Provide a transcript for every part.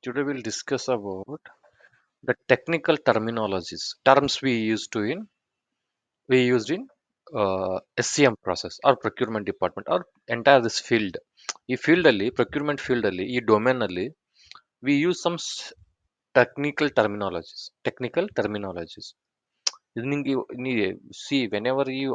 Today we'll discuss about the technical terms we used in SCM process or procurement department or entire this field. ಈ field ಅಲ್ಲಿ procurement field ಅಲ್ಲಿ ಈ domain ಅಲ್ಲಿ we use some technical terminologies. ಇದು ನಿಂಗೆ see whenever you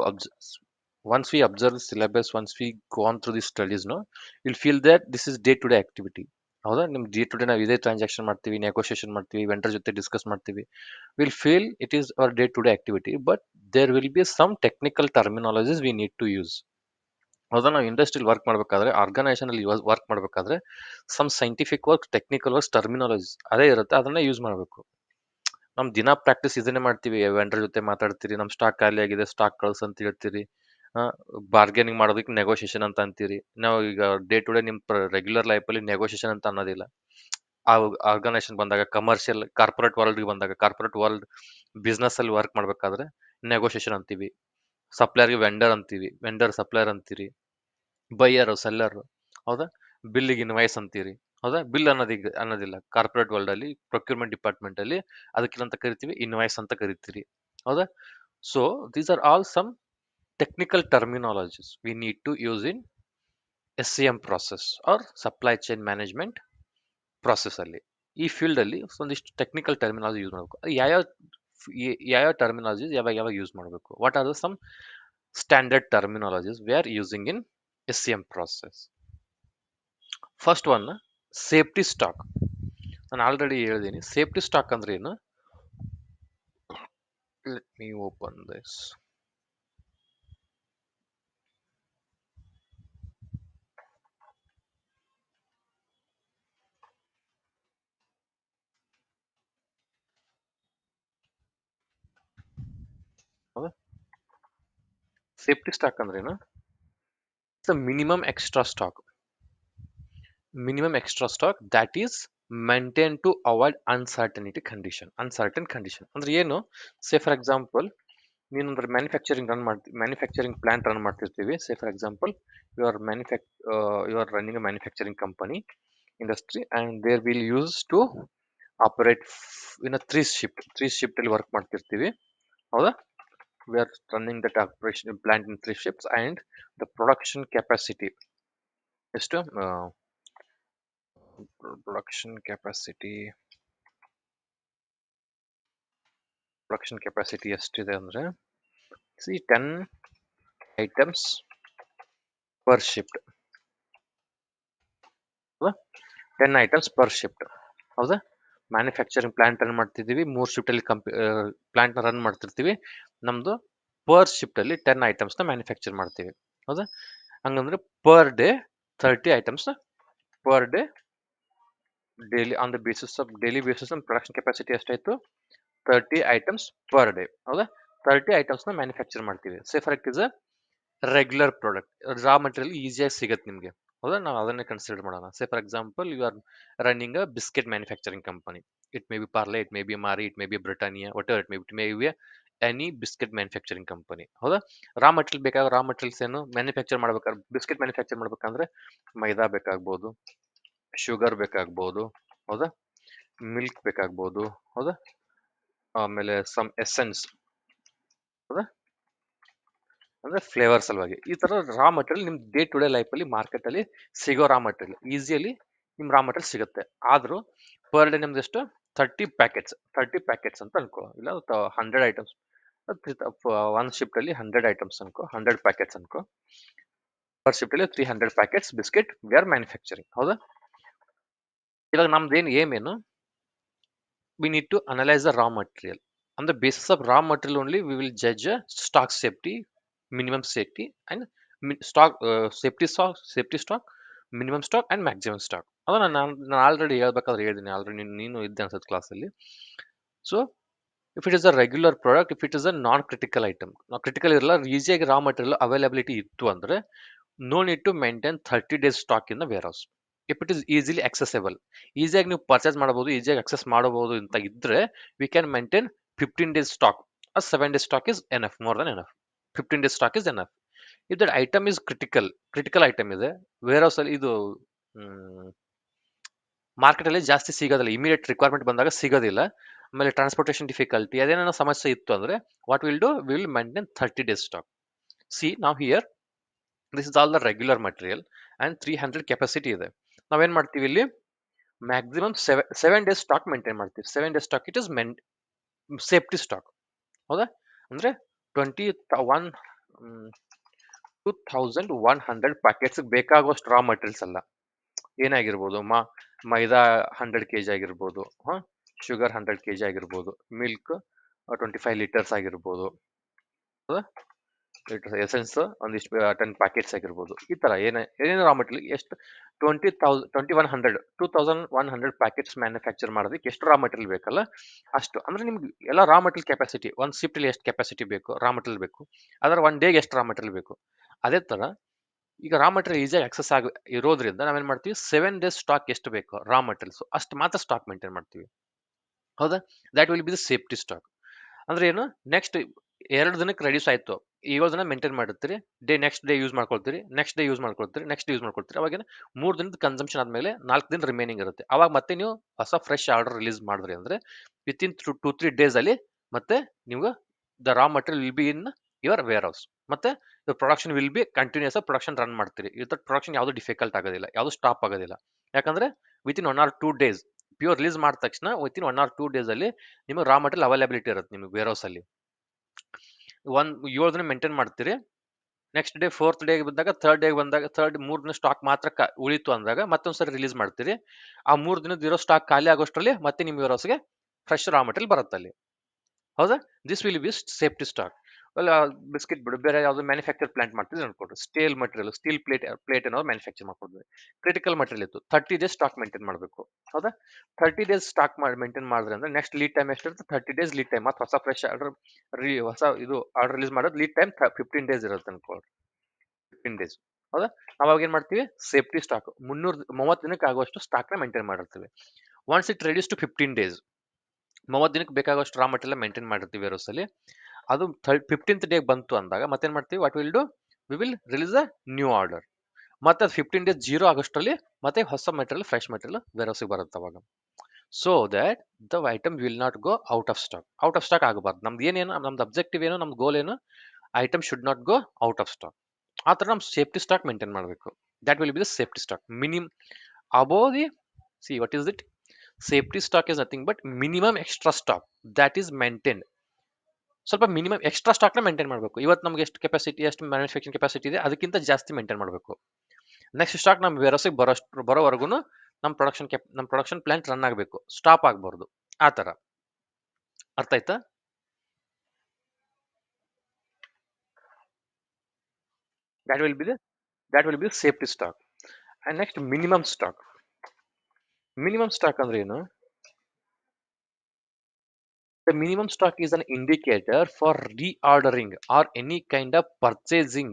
once we observe the syllabus, once we go on through the studies, no, you'll feel that this is day to day activity. ಹೌದಾ ನಿಮ್ day to day ನಾವು ಇದೇ transaction ಮಾಡ್ತೀವಿ, negotiation ಮಾಡ್ತೀವಿ, vendor ಜೊತೆ discuss ಮಾಡ್ತೀವಿ. Will feel it is our day to day activity, but there will be some technical terminologies we need to use. ಹೌದಾ ನಾವು ಇಂಡಸ್ಟ್ರಿಯಲ್ಲಿ ವರ್ಕ್ ಮಾಡಬೇಕಾದ್ರೆ, ಆರ್ಗನೈಸೇಷನ್ ಅಲ್ಲಿ ವರ್ಕ್ ಮಾಡಬೇಕಾದ್ರೆ some scientific work, technical works, terminologies ಅದೇ ಇರುತ್ತೆ, ಅದನ್ನ ಯೂಸ್ ಮಾಡಬೇಕು. ನಮ್ ದಿನ ಪ್ರಾಕ್ಟೀಸ್ ಇದನ್ನೇ ಮಾಡ್ತೀವಿ, ವೆಂಡರ್ ಜೊತೆ ಮಾತಾಡ್ತೀರಿ, ನಮ್ ಸ್ಟಾಕ್ ಖಾಲಿ ಆಗಿದೆ, ಸ್ಟಾಕ್ ಕಳ್ಸ ಅಂತ ಹೇಳ್ತೀರಿ, ಬಾರ್ಗೇನಿಂಗ್ ಮಾಡೋದಕ್ಕೆ ನೆಗೋಷಿಯೇಷನ್ ಅಂತ ಅಂತೀರಿ. ನಾವು ಈಗ ಡೇ ಟು ಡೇ ನಿಮ್ ರೆಗ್ಯುಲರ್ ಲೈಫ್ ಅಲ್ಲಿ ನೆಗೋಷಿಯೇಷನ್ ಅಂತ ಅನ್ನೋದಿಲ್ಲ. ಆ ಆರ್ಗನೈಸೇಷನ್ ಬಂದಾಗ, ಕಮರ್ಷಿಯಲ್ ಕಾರ್ಪೊರೇಟ್ ವರ್ಲ್ಡ್ ಬಂದಾಗ, ಕಾರ್ಪೊರೇಟ್ ವರ್ಲ್ಡ್ ಬಿಸ್ನೆಸ್ ಅಲ್ಲಿ ವರ್ಕ್ ಮಾಡ್ಬೇಕಾದ್ರೆ ನೆಗೋಷಿಯೇಷನ್ ಅಂತೀವಿ. ಸಪ್ಲೈಯರ್ಗೆ ವೆಂಡರ್ ಅಂತೀವಿ, ವೆಂಡರ್ ಸಪ್ಲೈಯರ್ ಅಂತೀರಿ, ಬೈಯರ್ ಸೆಲ್ಲರ್. ಹೌದಾ, ಬಿಲ್ಲಿಗೆ ಇನ್ವಾಯ್ಸ್ ಅಂತೀರಿ. ಹೌದಾ, ಬಿಲ್ ಅನ್ನೋದಿಲ್ಲ ಕಾರ್ಪೊರೇಟ್ ವರ್ಲ್ಡ್ ಅಲ್ಲಿ, ಪ್ರೊಕ್ಯೂರ್ಮೆಂಟ್ ಡಿಪಾರ್ಟ್ಮೆಂಟ್ ಅಲ್ಲಿ ಅದಕ್ಕಿಂತ ಕರಿತೀವಿ ಇನ್ವಾಯ್ಸ್ ಅಂತ ಕರಿತೀರಿ. ಹೌದಾ, so these are all some technical terminologies we need to use in SCM process R supply chain management process ಅಲ್ಲಿ. ಈ ಫೀಲ್ಡ್ ಅಲ್ಲಿ ಒಂದಿಷ್ಟು ಟೆಕ್ನಿಕಲ್ ಟರ್ಮಿನಾಲಜಿ ಯೂಸ್ ಮಾಡಬೇಕು. ಯಾವ ಟರ್ಮಿನಾಲಜೀಸ್ ಯಾವಾಗ ಯೂಸ್ ಮಾಡಬೇಕು, what are the some standard terminologies we are using in SCM process. First one, safety stock. ನಾನು already ಹೇಳಿದ್ದೀನಿ ಸೇಫ್ಟಿ ಸ್ಟಾಕ್ ಅಂದ್ರೆ ಏನು. Let me open this. Safety stock ಅಂದ್ರೆ ಏನು? It's a minimum extra stock that is maintain to avoid uncertain condition ಅಂದ್ರೆ ಏನು? Say for example, ನೀನೊಂದ್ರ manufacturing plant run ಮಾಡ್ತಿರ್ತೀವಿ. Say for example, you are running a manufacturing company industry and there will use to operate in a three shift ಅಲ್ಲಿ work ಮಾಡ್ತಿರ್ತೀವಿ. ಹೌದಾ, we are running that operation plant in 3 shifts, and the production capacity ಎಷ್ಟು production capacity ಎಷ್ಟಿದೆ ಅಂದ್ರೆ, C 10 items per shift. 10 items per shift. ಹೌದಾ, manufacturing plant run ಮಾಡ್ತಿದ್ದೀವಿ, 3 shift ಅಲ್ಲಿ plant run ಮಾಡ್ತಿರ್ತೀವಿ. ನಮ್ದು ಪರ್ ಶಿಫ್ಟ್ ಅಲ್ಲಿ 10 ಐಟಮ್ಸ್ ನ ಮ್ಯಾನುಫ್ಯಾಕ್ಚರ್ ಮಾಡ್ತೀವಿ. ಹೌದಾ, ಹಂಗಂದ್ರೆ per day 30 items per day daily on the daily basis production capacity ಎಷ್ಟಾಯ್ತು? 30 ಐಟಮ್ಸ್ ಪರ್ ಡೇ. ಹೌದಾ, 30 ಐಟಮ್ಸ್ ನ ಮ್ಯಾನುಫ್ಯಾಕ್ಚರ್ ಮಾಡ್ತೀವಿ. Say for is a regular product, raw material ಈಸಿಯಾಗಿ ಸಿಗುತ್ತೆ ನಿಮಗೆ. ಹೌದಾ, ನಾವು ಅದನ್ನೇ ಕನ್ಸಿಡರ್ ಮಾಡೋಣ. Say for example, you are running a biscuit manufacturing company. It may be Parle, it may be Marie, it may be Britannia, whatever it may be any biscuit manufacturing company. ಹೌದಾ, raw materials ಏನು manufacture ಮಾಡ್ಬೇಕಾದ್ರೆ, biscuit manufacture ಮಾಡ್ಬೇಕಂದ್ರೆ ಮೈದಾ ಬೇಕಾಗ್ಬೋದು, sugar ಬೇಕಾಗ್ಬೋದು. ಹೌದಾ, milk ಬೇಕಾಗ್ಬೋದು. ಹೌದಾ, ಆಮೇಲೆ ಸಮ್ ಎಸೆನ್ಸ್. ಹೌದಾ, ಅಂದ್ರೆ ಫ್ಲೇವರ್ ಸಲುವಾಗಿ ಈ ತರ ರಾ ಮಟೀರಿಯಲ್ ನಿಮ್ ಡೇ ಟು ಡೇ ಲೈಫ್ ಅಲ್ಲಿ ಮಾರ್ಕೆಟ್ ಅಲ್ಲಿ ಸಿಗೋ ರಾ ಮಟೀರಿಯಲ್ ಈಸಿಯಲ್ಲಿ ನಿಮ್ ರಾ ಮಟೀರಿಯಲ್ ಸಿಗುತ್ತೆ. ಆದ್ರೂ ಪರ್ ಡೇ ನಿಮ್ದು ಎಷ್ಟು? 30 ಪ್ಯಾಕೆಟ್ಸ್ ಅಂತ ಅನ್ಕೋ, ಇಲ್ಲ 100 ಐಟಮ್ಸ್. ಒನ್ ಶಿಫ್ಟ್ ಅಲ್ಲಿ 100 ಐಟಮ್ಸ್ ಅನ್ಕೋ, 100 ಪ್ಯಾಕೆಟ್ಸ್ ಅನ್ಕೋ. ಪರ್ ಶಿಫ್ಟ್ ಅಲ್ಲಿ 300 packets biscuit we are manufacturing. ಹೌದಾ, ಇವಾಗ ನಮ್ದು ಏನು we need to analyze the raw material. On the basis of raw material only, we will judge a stock safety, minimum safety, and safety stock, minimum stock, and maximum stock. ಅದನ್ನ ನಾನು already ಹೇಳ್ಬೇಕಾದ್ರೆ ಹೇಳಿದ್ದೀನಿ, already ನೀನು ಇದ್ದೆ ಅನ್ಸುತ್ತೆ ಕ್ಲಾಸಲ್ಲಿ. So if it is a regular product, if it is a non critical item, critical ಇರಲ್ಲ, ಈಸಿಯಾಗಿ ರಾ ಮಟೀರಿಯಲ್ ಅವೈಲಬಿಲಿಟಿ ಇತ್ತು ಅಂದ್ರೆ, no need to maintain 30 days stock in the warehouse. If it is easily accessible, ಈಸಿಯಾಗಿ ನೀವು purchase ಮಾಡಬಹುದು, ಈಸಿಯಾಗಿ access ಮಾಡಬಹುದು ಅಂತ ಇದ್ರೆ, we can maintain 15 days stock. 7 days stock is enough, more than enough. 15 days stock is enough. If that item is critical item ಇದೆ wear house ಅಲ್ಲಿ, ಇದು ಮಾರ್ಕೆಟಲ್ಲಿ ಜಾಸ್ತಿ ಸಿಗೋದಿಲ್ಲ, ಇಮಿಡಿಯೇಟ್ ರಿಕ್ವೈರ್ಮೆಂಟ್ ಬಂದಾಗ ಸಿಗೋದಿಲ್ಲ. ಆಮೇಲೆ ಟ್ರಾನ್ಸ್ಪೋರ್ಟೇಷನ್ ಡಿಫಿಕಲ್ಟಿ ಅದೇನೋ ಸಮಸ್ಯೆ ಇತ್ತು ಅಂದರೆ what will do, will maintain 30 days stock. See ನಾವು here this is all the regular material and 300 capacity ಇದೆ. ನಾವೇನು ಮಾಡ್ತೀವಿ ಇಲ್ಲಿ ಮ್ಯಾಕ್ಸಿಮಮ್ 7 days ಸ್ಟಾಕ್ ಮೇಂಟೈನ್ ಮಾಡ್ತೀವಿ. 7 days stock it is safety stock. ಹೌದಾ? ಅಂದರೆ 2100 ಪ್ಯಾಕೆಟ್ಸ್ ಬೇಕಾಗುವಷ್ಟು ರಾ ಮಟೀರಿಯಲ್ಸ್ ಅಲ್ಲ. ಏನಾಗಿರ್ಬೋದು, ಮೈದಾ 100 kg ಆಗಿರ್ಬೋದು, ಶುಗರ್ 100 kg ಆಗಿರ್ಬೋದು, ಮಿಲ್ಕ್ 25 ಲೀಟರ್ಸ್ ಆಗಿರ್ಬೋದು, ಎಸೆನ್ಸ್ ಒಂದಿಷ್ಟು 10 ಪ್ಯಾಕೆಟ್ಸ್ ಆಗಿರ್ಬೋದು. ಈ ತರ ಏನೇನು ರಾ ಮಟೀರಿಯಲ್ ಎಷ್ಟು 2100 ಪ್ಯಾಕೆಟ್ಸ್ ಮ್ಯಾನುಫ್ಯಾಕ್ಚರ್ ಮಾಡೋದಕ್ಕೆ ಎಷ್ಟು ರಾ ಮಟೀರಿಯಲ್ ಬೇಕಲ್ಲ ಅಷ್ಟು. ಅಂದ್ರೆ ನಿಮ್ಗೆ ಎಲ್ಲ ರಾ ಮಟೀರಿಯಲ್ ಕೆಪಾಸಿಟಿ, ಒಂದು ಶಿಫ್ಟಲ್ಲಿ ಎಷ್ಟು ಕೆಪಾಸಿಟಿ ಬೇಕು ರಾ ಮಟೀರಿಯಲ್ ಬೇಕು, ಅದರ 1 ಡೇಗೆ ಎಷ್ಟು ರಾ ಮಟೀರಿಯಲ್ ಬೇಕು. ಅದೇ ತರ ಈಗ ರಾ ಮಟೀರಿಯಲ್ ಈಸಿಯಾಗಿ ಆಕ್ಸೆಸ್ ಇರೋದ್ರಿಂದ ನಾವೇನ್ ಮಾಡ್ತೀವಿ 7 days ಸ್ಟಾಕ್ ಎಷ್ಟು ಬೇಕು ರಾ ಮಟೀರಿಯಲ್ಸ್ ಅಷ್ಟು ಮಾತ್ರ ಸ್ಟಾಕ್ ಮೇಂಟೈನ್ ಮಾಡ್ತೀವಿ. ಹೌದಾ? That will be the safety stock. ಅಂದ್ರೆ ಏನು, ನೆಕ್ಸ್ಟ್ 2 ದಿನಕ್ಕೆ ರೆಡ್ಯೂಸ್ ಆಯ್ತು, 7 ದಿನ ಮೇಂಟೈನ್ ಮಾಡಿರ್ತೀರಿ, ನೆಕ್ಸ್ಟ್ ಡೇ ಯೂಸ್ ಮಾಡ್ಕೊಳ್ತೀರಿ, ನೆಕ್ಸ್ಟ್ ಡೇ ಯೂಸ್ ಮಾಡ್ಕೊಳ್ತೀರಿ, ನೆಕ್ಸ್ಟ್ ಯೂಸ್ ಮಾಡ್ಕೊಳ್ತೀರಿ. ಅವಾಗ 3 ದಿನದ ಕನ್ಸಂಪ್ಷನ್ ಆದ್ಮೇಲೆ 4 ದಿನ ರಿಮೈನಿಂಗ್ ಇರುತ್ತೆ. ಅವಾಗ ಮತ್ತೆ ನೀವು ಹೊಸ ಫ್ರೆಶ್ ಆರ್ಡರ್ ರಿಲೀಸ್ ಮಾಡಿದ್ರಿ ಅಂದ್ರೆ ವಿತಿನ್ 2-3 days ಅಲ್ಲಿ ಮತ್ತೆ ನೀವು the raw material will be in your warehouse. ಮತ್ತೆ production will be continuous production run ಮಾಡ್ತೀರಿ. ಇದ್ರ ಪ್ರೊಡಕ್ಷನ್ ಯಾವುದು ಡಿಫಿಕಲ್ಟ್ ಆಗೋದಿಲ್ಲ, ಯಾವುದು ಸ್ಟಾಪ್ ಆಗೋದಿಲ್ಲ. ಯಾಕಂದ್ರೆ within 1 or 2 days pure release ಮಾಡಿದ ತಕ್ಷಣ ವಿತಿನ್ 1 or 2 days ಅಲ್ಲಿ ನಿಮಗೆ ರಾ ಮಟೀರಿಯಲ್ ಅವೈಲಬಿಲಿಟಿ ಇರುತ್ತೆ ನಿಮಗೆ ವೇರ್ ಹೌಸ್ ಅಲ್ಲಿ. 7 ದಿನ ಮೇಂಟೈನ್ ಮಾಡ್ತೀರಿ. ನೆಕ್ಸ್ಟ್ ಡೇ 4th ಡೇ ಬಂದಾಗ 3rd ಡೇ ಬಂದಾಗ 3 ದಿನ ಸ್ಟಾಕ್ ಮಾತ್ರ ಉಳಿತು ಅಂದಾಗ ಮತ್ತೊಂದ್ಸರಿ ರಿಲೀಸ್ ಮಾಡ್ತೀರಿ. ಆ 3 ದಿನದ ಇರೋ ಸ್ಟಾಕ್ ಖಾಲಿ ಆಗೋಷ್ಟರಲ್ಲಿ ಮತ್ತೆ ನಿಮ್ಮ ವೇರ್ ಹೌಸ್ಗೆ ಫ್ರೆಶ್ ರಾ ಮಟೀರಿಯಲ್ ಬರುತ್ತೆ ಅಲ್ಲಿ. ಹೌದಾ? This will be safety stock. Biscuit ಬಿಡು, ಬೇರೆ ಯಾವ್ದು ಮ್ಯಾನುಫ್ಯಾಕ್ಚರ್ ಪ್ಲಾಂಟ್ ಮಾಡ್ತಿದ್ರೆ ಅನ್ಕೊಡ್ರಿ, ಸ್ಟೀಲ್ ಮಟೀರಿಯಲ್, ಸ್ಟೀಲ್ ಪ್ಲೇಟ್ ಏನೋ ಮ್ಯಾನುಫ್ಯಾಕ್ಚರ್ ಮಾಡ್ಕೊಡ್ತೀವಿ. ಕ್ರಿಟಿಕಲ್ ಮಟೀರಿಯಲ್ ಇತ್ತು, 30 days ಸ್ಟಾಕ್ ಮೇಂಟೈನ್ ಮಾಡಬೇಕು. ಹೌದಾ? 30 days ಸ್ಟಾಕ್ ಮೇಂಟೈನ್ ಮಾಡಿದ್ರೆ ಅಂದ್ರೆ ನೆಕ್ಸ್ಟ್ ಲೀಡ್ ಟೈಮ್ ಎಷ್ಟಿರುತ್ತೆ, 30 days ಲೀಡ್ ಟೈಮ್. ಮತ್ತೆ ಹೊಸ ಫ್ರೆಶ್ ಆರ್ಡರ್ ಹೊಸ ಇದು ಆರ್ಡರ್ ರಿಲೀಸ್ ಮಾಡೋದು ಲೀಡ್ ಟೈಮ್ 15 days ಇರುತ್ತೆ ಅನ್ಕೊಳ್ರಿ, 15 days. ಹೌದಾ? ಅವಾಗ ಏನ್ ಮಾಡ್ತೀವಿ, ಸೇಫ್ಟಿ ಸ್ಟಾಕ್ 330 ದಿನಕ್ಕೆ ಆಗುವಷ್ಟು ಸ್ಟಾಕ್ ನ ಮೇಂಟೈನ್ ಮಾಡಿರ್ತೀವಿ. Once it reduce to 15 days, 30 ದಿನಕ್ಕೆ ಬೇಕಾಗುವಷ್ಟು ರಾ ಮಟೀರಿಯಲ್ ಮೇಂಟೈನ್ ಮಾಡಿರ್ತೀವಿ ವೇರ್ ಹೌಸ್ ಅಲ್ಲಿ. ಅದು 15th ಡೇ ಬಂತು ಅಂದಾಗ ಮತ್ತೇನ್ ಮಾಡ್ತೀವಿ, what will do, we will release a new order. ಮತ್ತೆ ಅದು 15 days ಜೀರೋ ಆಗೋಷ್ಟರಲ್ಲಿ ಮತ್ತೆ ಹೊಸ ಮೆಟೀರಿಯಲ್ ಫ್ರೆಶ್ ಮೆಟೀರಿಯಲ್ ವೇರ್ ಹೌಸ್ಗೆ ಬರುತ್ತೆ ಅವಾಗ. So that the item will not go out of stock. Out of stock ಆಗಬಾರ್ದು. ನಮ್ದು ಏನೇನು, ನಮ್ದು ಅಬ್ಜೆಕ್ಟಿವ್ ಏನು, ನಮ್ದು ಗೋಲ್ ಏನು, item should not go out of stock. ಆ ಥರ ನಮ್ಮ ಸೇಫ್ಟಿ ಸ್ಟಾಕ್ ಮೇಂಟೈನ್ ಮಾಡಬೇಕು. That will be the safety stock. Above the see what is it, safety stock is nothing but minimum extra stock that is maintained. ಸ್ವಲ್ಪ minimum extra ಸ್ಟಾಕ್ನ maintain ಮಾಡಬೇಕು. ಇವತ್ತು ನಮ್ಗೆ ಎಷ್ಟು ಕೆಪಾಸಿಟಿ, ಎಷ್ಟು ಮ್ಯಾನುಫ್ಯಾಕ್ಚರಿಂಗ್ ಕೆಪಾಸಿಟಿ ಇದೆ ಅದಕ್ಕಿಂತ ಜಾಸ್ತಿ ಮೇಂಟೈನ್ ಮಾಡಬೇಕು. ನೆಕ್ಸ್ಟ್ ಸ್ಟಾಕ್ ನಮ್ಮ ವೇರ್ ಹೌಸ್ಗೆ ಬರೋವರೆಗೂ ನಮ್ಮ ಪ್ರೊಡಕ್ಷನ್ ಪ್ಲಾಂಟ್ ರನ್ ಆಗಬೇಕು, ಸ್ಟಾಪ್ ಆಗಬಾರ್ದು. ಆ ಥರ ಅರ್ಥ ಆಯ್ತಾ? that will be the safety stock. And next minimum stock. Minimum stock ಅಂದ್ರೆ ಏನು? The minimum stock is an indicator for reordering or any kind of purchasing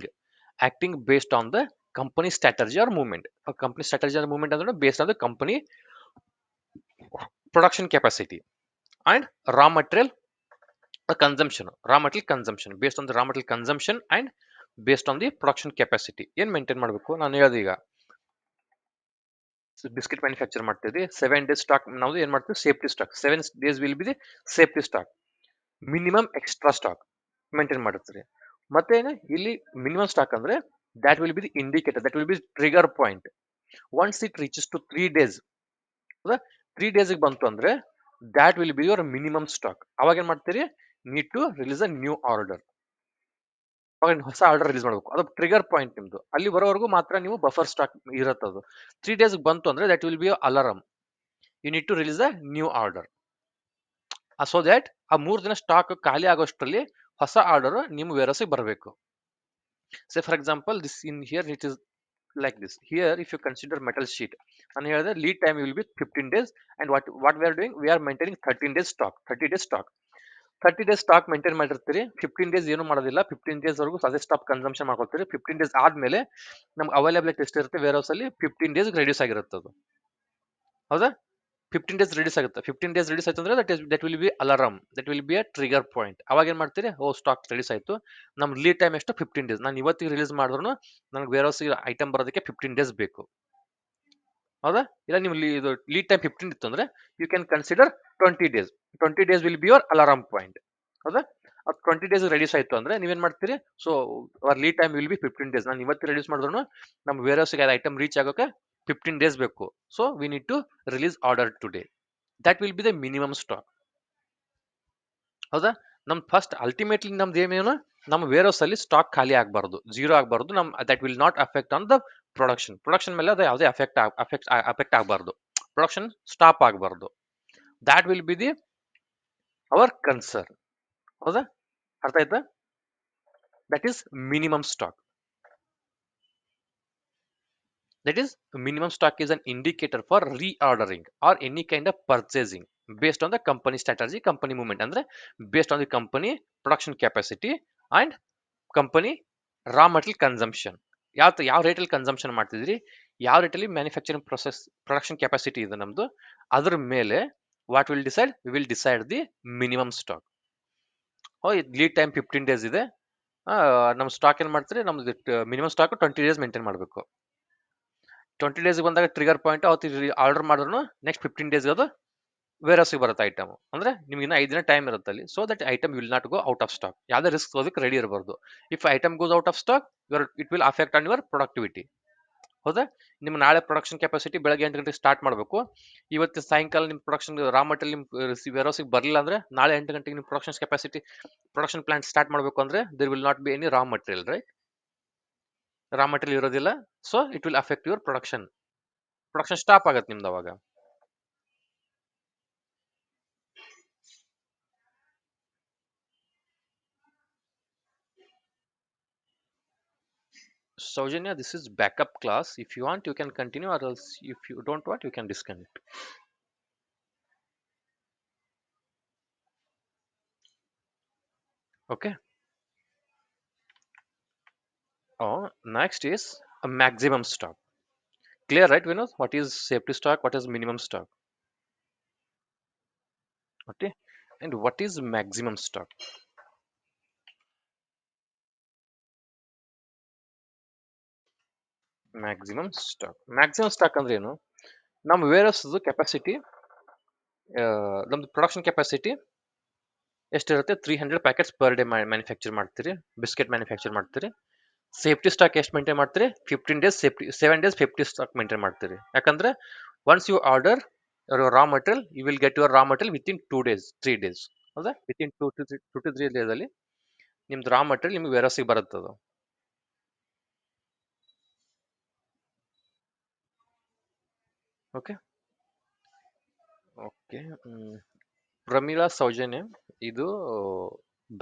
acting based on the company strategy or movement. A company strategy or movement ಅಂದ್ರೆ based on the company production capacity and raw material consumption. Based on the raw material consumption and based on the production capacity ಏನ್ maintain ಮಾಡಬೇಕು, ನಾನು ಹೇಳಿದೆ ಈಗ biscuit manufacture ಮಾಡ್ತಿದ್ವಿ, 7 days stock ನಾವು ಏನ್ ಮಾಡ್ತೀವಿ, safety stock. 7 days will be the safety stock. Minimum extra stock maintain ಮಾಡುತ್ತೀರಿ. ಮತ್ತೆ ಇಲ್ಲಿ ಮಿನಿಮಮ್ ಸ್ಟಾಕ್ ಅಂದ್ರೆ that will be the indicator, that will be trigger point. Once it reaches to 3 days, 3 days ಬಂತು ಅಂದ್ರೆ that will be your minimum stock. ಅವಾಗ ಏನ್ ಮಾಡ್ತೀರಿ, need to release a new order. ಅವಾಗ ಹೊಸ ಆರ್ಡರ್ ರಿಲೀಸ್ ಮಾಡಬೇಕು. ಅದು ಟ್ರಿಗರ್ ಪಾಯಿಂಟ್ ನಿಮ್ದು. ಅಲ್ಲಿ ಬರೋವರೆಗೂ ಮಾತ್ರ ನೀವು ಬಫರ್ ಸ್ಟಾಕ್ ಇರುತ್ತದು. 3 days ಬಂತು ಅಂದ್ರೆ that will be your alarm. You need to release a new order. So that ಆ 3 ದಿನ ಸ್ಟಾಕ್ ಖಾಲಿ ಆಗೋಷ್ಟರಲ್ಲಿ ಹೊಸ ಆರ್ಡರ್ ನಿಮ್ಮ ವೇರ್ ಹೌಸ್ಗೆ ಬರಬೇಕು. ಸೇ for example this in here it is like this. Here if you consider metal sheet, and here the lead time will be 15 days, and what we are doing, we are maintaining 13 days stock, 30 days stock. 30 days stock maintain ಮಾಡಿರ್ತೀರಿ. 15 days ಏನು ಮಾಡೋದಿಲ್ಲ, 15 days ವರೆಗೂ ಅದೇ stock consumption ಮಾಡ್ಕೊಳ್ತೀರಿ. 15 days ಆದ್ಮೇಲೆ ನಮ್ಗೆ availability ಎಷ್ಟಿರುತ್ತೆ wear house ಅಲ್ಲಿ, 15 days reduce ಆಗಿರುತ್ತೆ ಅದು. ಹೌದಾ? 15 days ರೆಡ್ಯೂಸ್ ಆಗುತ್ತೆ. 15 days ರೆಡ್ಯೂಸ್ ಆಯ್ತು ಅಂದ್ರೆ that will B alarm, that will be a trigger point. ಅವಾಗ ಏನ್ ಮಾಡ್ತೀರಿ, ಸ್ಟಾಕ್ ರೆಡ್ಯೂಸ್ ಆಯ್ತು, ನಮ್ ಲೀಡ್ ಟೈಮ್ ಎಷ್ಟು 15 days. ನಾನು ಇವತ್ತಿಗೆ ರಿಲೀಸ್ ಮಾಡಿದ್ರು ನನಗೆ ವೇರ್ ಹೌಸ್ ಐಟಮ್ ಬರೋದಕ್ಕೆ 15 days ಬೇಕು. ಹೌದಾ? ಇಲ್ಲ ನೀವು ಇದು ಲೀಡ್ ಟೈಮ್ 15 ಇತ್ತು ಅಂದ್ರೆ you can consider 20 days. 20 days will be your alarm point. ಹೌದಾ? ಅದು 20 ಡೇಸ್ ರೆಡ್ಯೂಸ್ ಆಯ್ತು ಅಂದ್ರೆ ನೀವೇನ್ ಮಾಡ್ತೀರಿ, so our lead time will be 15 days. ನಾನು ಇವತ್ತು ರೆಡ್ಯೂಸ್ ಮಾಡಿದ್ರು ನಮ್ಮ ವೇರ್ ಹೌಸ್ಗೆ ಐಟಮ್ ರೀಚ್ ಆಗೋಕೆ 15 ಡೇಸ್ ಬೇಕು. So we need to release order today. That will be the minimum stock. ಹೌದಾ? ನಮ್ ಫಸ್ಟ್ ಅಲ್ಟಿಮೇಟ್ಲಿ ನಮ್ದು ಏನೇನು, ನಮ್ಮ ವೇರ್ ಹೌಸ್ ಅಲ್ಲಿ ಸ್ಟಾಕ್ ಖಾಲಿ ಆಗಬಾರ್ದು, ಜೀರೋ ಆಗಬಾರ್ದು. That will not affect on the production ಮೇಲೆ ಅದು ಯಾವುದೇ ಅಫೆಕ್ಟ್ ಆಗಬಾರ್ದು. ಪ್ರೊಡಕ್ಷನ್ ಸ್ಟಾಪ್ ಆಗಬಾರ್ದು. That will be the our concern. ಹೌದಾ? ಅರ್ಥ ಆಯ್ತಾ? That is minimum stock. That is, minimum stock is an indicator for reordering or any kind of purchasing based on the company strategy, company movement. ಅಂದ್ರೆ based on the company production capacity and company raw material consumption. ಯಾವ ರೇಟಲ್ಲಿ consumption ಮಾಡ್ತಿದ್ರಿ, ಯಾವ ರೇಟಲ್ಲಿ manufacturing process production capacity ಇದೆ ನಮ್ದು, ಅದ್ರ ಮೇಲೆ what will decide, we will decide the minimum stock. Lead time 15 days ಇದೆ, ನಮ್ಮ ಸ್ಟಾಕ್ ಏನ್ ಮಾಡ್ತೀರಿ, ನಮ್ದು ಮಿನಿಮಮ್ ಸ್ಟಾಕ್ 20 ಡೇಸ್ ಮೇಂಟೈನ್ ಮಾಡಬೇಕು. 20 ಡೇಸ್ ಬಂದಾಗ ಟ್ರಿಗರ್ ಪಾಯಿಂಟ್ ಅವತ್ತು ಆರ್ಡರ್ ಮಾಡಿದ್ರು ನೆಕ್ಸ್ಟ್ 15 ಡೇಸ್ ಅದು ವೇರ್ ಹೌಸ್ಗೆ ಬರುತ್ತೆ ಐಟಮ್. ಅಂದ್ರೆ ನಿಮ್ಗೆ ಇನ್ನ 5 ದಿನ ಟೈಮ್ ಇರುತ್ತೆ ಅಲ್ಲಿ. So that item will not go out of stock. ಯಾವುದೇ ರಿಸ್ಕ್ ಅದಕ್ಕೆ ರೆಡಿ ಇರಬಾರ್ದು. If item goes out of stock, it will affect on your productivity. ಹೌದಾ? ನಿಮ್ ನಾಳೆ ಪ್ರೊಡಕ್ಷನ್ ಕೆಪಾಸಿಟಿ ಬೆಳಗ್ಗೆ 8 ಗಂಟೆಗೆ ಸ್ಟಾರ್ಟ್ ಮಾಡಬೇಕು. ಇವತ್ತು ಸಾಯಂಕಾಲ ನಿಮ್ ಪ್ರೊಡಕ್ಷನ್ ರಾ ಮಟೀರಿಯಲ್ ನಿಮ್ ವೇರ್ ಹೌಸ್ಗೆ ಬರಲಿಲ್ಲ ಅಂದ್ರೆ ನಾಳೆ 8 ಗಂಟೆಗೆ ನಿಮ್ ಪ್ರೊಡಕ್ಷನ್ ಪ್ಲಾಂಟ್ ಸ್ಟಾರ್ಟ್ ಮಾಡಬೇಕು ಅಂದ್ರೆ there will not be any raw material, right? Raw material ಇರೋದಿಲ್ಲ. So it will affect your production stop ಆಗತ್ತೆ ನಿಮ್ದು ಅವಾಗ. Saujanya, this is backup class. If you want, you can continue, or else if you don't want, you can disconnect. Okay. Oh, next is a maximum stock. Clear, right, Vinod? What is safety stock? What is minimum stock? Okay. And what is maximum stock? Maximum stock ಅಂದ್ರೆ ಏನು? ನಮ್ಮ warehouse capacity, ನಮ್ದು production capacity ಎಷ್ಟಿರುತ್ತೆ? 300 packets per day manufacture ಮಾಡ್ತೀರಿ, biscuit manufacture ಮಾಡ್ತೀರಿ. Safety stock ಎಷ್ಟು maintain ಮಾಡ್ತೀರಿ? 15 days safety, 7 days safety stock maintain ಮಾಡ್ತೀರಿ. ಯಾಕಂದ್ರೆ once you order raw material, you will get your raw material within 2 days 3 days. ಹೌದಾ? Within 2 to 3 days ಅಲ್ಲಿ ನಿಮ್ದು ರಾ ಮಟೀರಿಯಲ್ ನಿಮ್ಗೆ ವೇರ್ ಹೌಸ್ಗೆ ಬರುತ್ತದು. Okay okay. ಪ್ರಮೀಳಾ, ಸೌಜನ್ಯ, ಇದು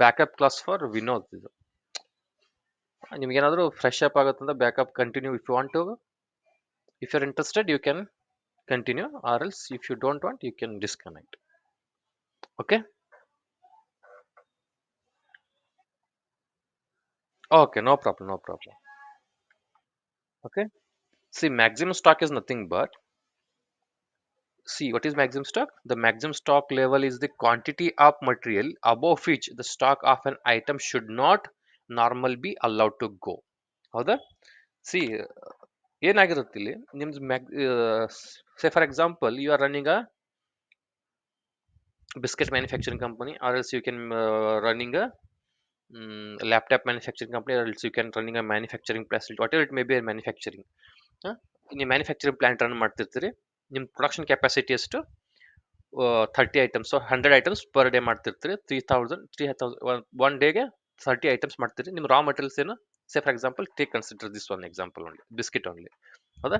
ಬ್ಯಾಕಪ್ ಕ್ಲಾಸ್ ಫಾರ್ ವಿನೋದ್. ಇದು ನಿಮ್ಗೇನಾದ್ರೂ ಫ್ರೆಶ್ ಅಪ್ ಆಗುತ್ತಂದ್ರೆ backup continue. If you want to, if you are interested, you can continue, or else if you don't want, you can disconnect. Okay. Okay, no problem. Okay. See, maximum stock is nothing but, see, what is maximum stock? The maximum stock level is the quantity of material above which the stock of an item should not normally be allowed to go. ಹೌದಾ? See, ಏನಾಗಿರುತ್ತೆ ಇಲ್ಲಿ ನಿಮ್ದು say for example you are running a biscuit manufacturing company, or else you can running a laptop manufacturing company, or else you can running a manufacturing facility, whatever it may be, a manufacturing. ನೀವು manufacturing plant run ಮಾಡ್ತಿರ್ತೀರಿ. ನಿಮ್ಮ production capacity ಎಷ್ಟು? 30 items, 100 items per day ಮಾಡ್ತಿರ್ತೀರಿ. 3000 one ಡೇಗೆ 30 items ಮಾಡ್ತೀರಿ. ನಿಮ್ಮ raw materials ಏನು? Say for example take consider this one example only, biscuit only. ಹೌದಾ?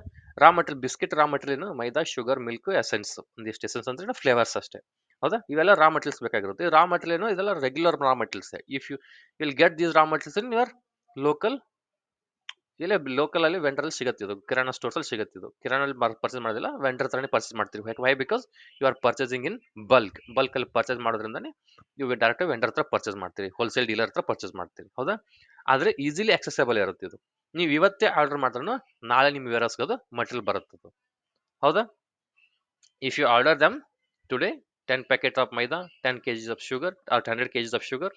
ಬಿಸ್ಕಿಟ್ ರಾ ಮಟೀರಿಯಲ್ ಏನು? Maida, sugar, milk, essence. ಒಂದಿಷ್ಟು ಎಸೆನ್ಸ್ ಅಂದ್ರೆ ಫ್ಲೇವರ್ಸ್ ಅಷ್ಟೇ. ಹೌದಾ? ಇವೆಲ್ಲ ರಾ ಮಟೀರಿಯಲ್ಸ್ ಬೇಕಾಗಿರುತ್ತೆ. ರಾ ಮಟೀರಿಯಲ್ ಏನು? ಇದೆಲ್ಲ regular raw materials. If you will get these raw materials in your local, ಇಲ್ಲೇ ಲೋಕಲ್ ಅಲ್ಲಿ ವೆಂಡರ್ ಅಲ್ಲಿ ಸಿಗುತ್ತೆ. ಇದು ಕಿರಾಣಾ ಸ್ಟೋರ್ಸ್ ಅಲ್ಲಿ ಸಿಗುತ್ತೆ. ಇದು ಕಿರಾಣಲ್ಲಿ ಪರ್ಚೇಸ್ ಮಾಡೋದಿಲ್ಲ, ವೆಂಡರ್ ಹತ್ರನೇ ಪರ್ಚೇಸ್ ಮಾಡ್ತೀವಿ. Why? Because you are purchasing in bulk ಅಲ್ಲಿ ಪರ್ಚೇಸ್ ಮಾಡೋದ್ರಿಂದಾನೆ ನೀವು ಡೈರೆಕ್ಟ್ ವೆಂಡರ್ ಹತ್ರ ಪರ್ಚೇಸ್ ಮಾಡ್ತೀರಿ, ಹೋಲ್ಸೇಲ್ ಡೀಲರ್ ಹತ್ರ ಪರ್ಚೇಸ್ ಮಾಡ್ತೀರಿ. ಹೌದಾ? ಆದ್ರೆ ಈಸಿಲಿ ಆಕ್ಸೆಸಬಲ್ ಇರುತ್ತೆ ಇದು. ನೀವು ಇವತ್ತೇ ಆರ್ಡರ್ ಮಾಡಿದ್ರು ನಾಳೆ ನಿಮ್ಮ ವೇರ್ ಹೌಸ್ಗೆ ಅದು ಮಟೀರಿಯಲ್ ಬರುತ್ತೆ. ಹೌದಾ? If you order them today 10 packets of maida, 10 kgs of sugar, or 100 kgs of sugar,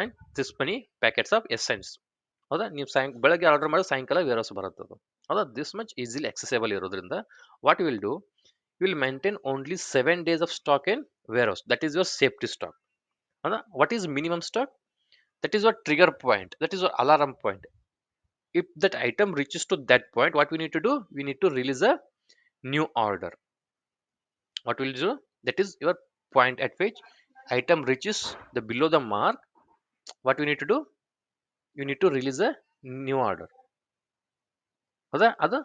and this many packets of essence. ಹೌದಾ? ನೀವು ಬೆಳಗ್ಗೆ ಆರ್ಡರ್ ಮಾಡಿ ಸಾಯಂಕಾಲ ವೇರ್ ಹೌಸ್ ಬರುತ್ತೆ. ಹೌದಾ, ದಿಸ್ ಮಚ್ ಈಸಿಲಿ accessible ಇರೋದ್ರಿಂದ what will do, will maintain only 7 days of stock in warehouse. That is your safety stock. ಹೌದಾ, what is minimum stock? That is your trigger point, that is your alarm point. If that item reaches to that point, what we need to do, we need to release a new order. What will you do, that is your point at which item reaches the below the mark. What we need to do, you need to release a new order. ಹೌದಾ, ಅದು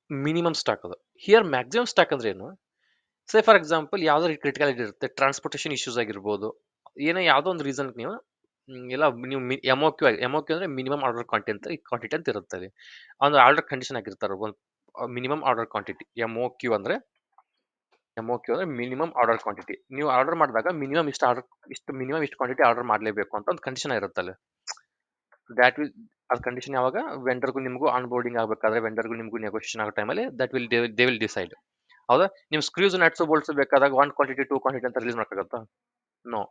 minimum stock. ಅದು here maximum stock ಅಂದ್ರೆ ಏನು, say for example ಯಾವ್ದೋ ಕ್ರಿಟಿಕಾಲಿಟಿ ಇರುತ್ತೆ, transportation issues ಆಗಿರ್ಬೋದು, ಏನೋ ಯಾವುದೋ ಒಂದು ರೀಸನ್ ನೀವು ಎಲ್ಲ ನೀವು ಎಮ್ ಒ ಕ್ಯೂ ಅಂದ್ರೆ ಮಿನಿಮಮ್ ಆರ್ಡರ್ ಕ್ವಾಂಟಿಟಿ ಅಂತ ಇರುತ್ತೆ ಅಲ್ಲಿ. ಒಂದು ಆರ್ಡರ್ ಕಂಡೀಷನ್ ಆಗಿರ್ತಾರೆ, ಒಂದು minimum order quantity. M O Q ಅಂದ್ರೆ ಮಿನಿಮಮ್ ಆರ್ಡರ್ ಕ್ವಾಂಟಿಟಿ. ನೀವು ಆರ್ಡರ್ ಮಾಡಿದಾಗ ಮಿನಿಮಮ್ ಇಷ್ಟು ಕ್ವಾಂಟಿಟಿ ಆರ್ಡರ್ ಮಾಡಲೇಬೇಕು ಅಂತ ಒಂದು ಕಂಡೀಷನ್ ಇರುತ್ತಲ್ಲ. ದ್ಯಾಟ್ ವಿಲ್, ಅದು ಕಂಡೀಷನ್ ಯಾವಾಗ ವೆಂಡರ್ಗೂ ನಿಮಗೂ ಆನ್ ಬೋರ್ಡಿಂಗ್ ಆಗಬೇಕಾದ್ರೆ, ವೆಂಡರ್ಗೂ ನಿಮಗೂ ನೆಗೋಷಿಯೇಷನ್ ಆಗೋ ಟೈಮಲ್ಲಿ that will they will decide. ಹೌದಾ, ನೀವು ಸ್ಕ್ರೀವ್ಸ್ ನಟ್ಸು ಬೋಲ್ಟ್ಸ್ ಬೇಕಾದಾಗ 1 ಕ್ವಾಂಟಿಟಿ 2 ಕ್ವಾಂಟಿಟಿ ಅಂತ ರಿಲೀಸ್ ಮಾಡೋಕ್ಕಾಗತ್ತಾ? ನೋ.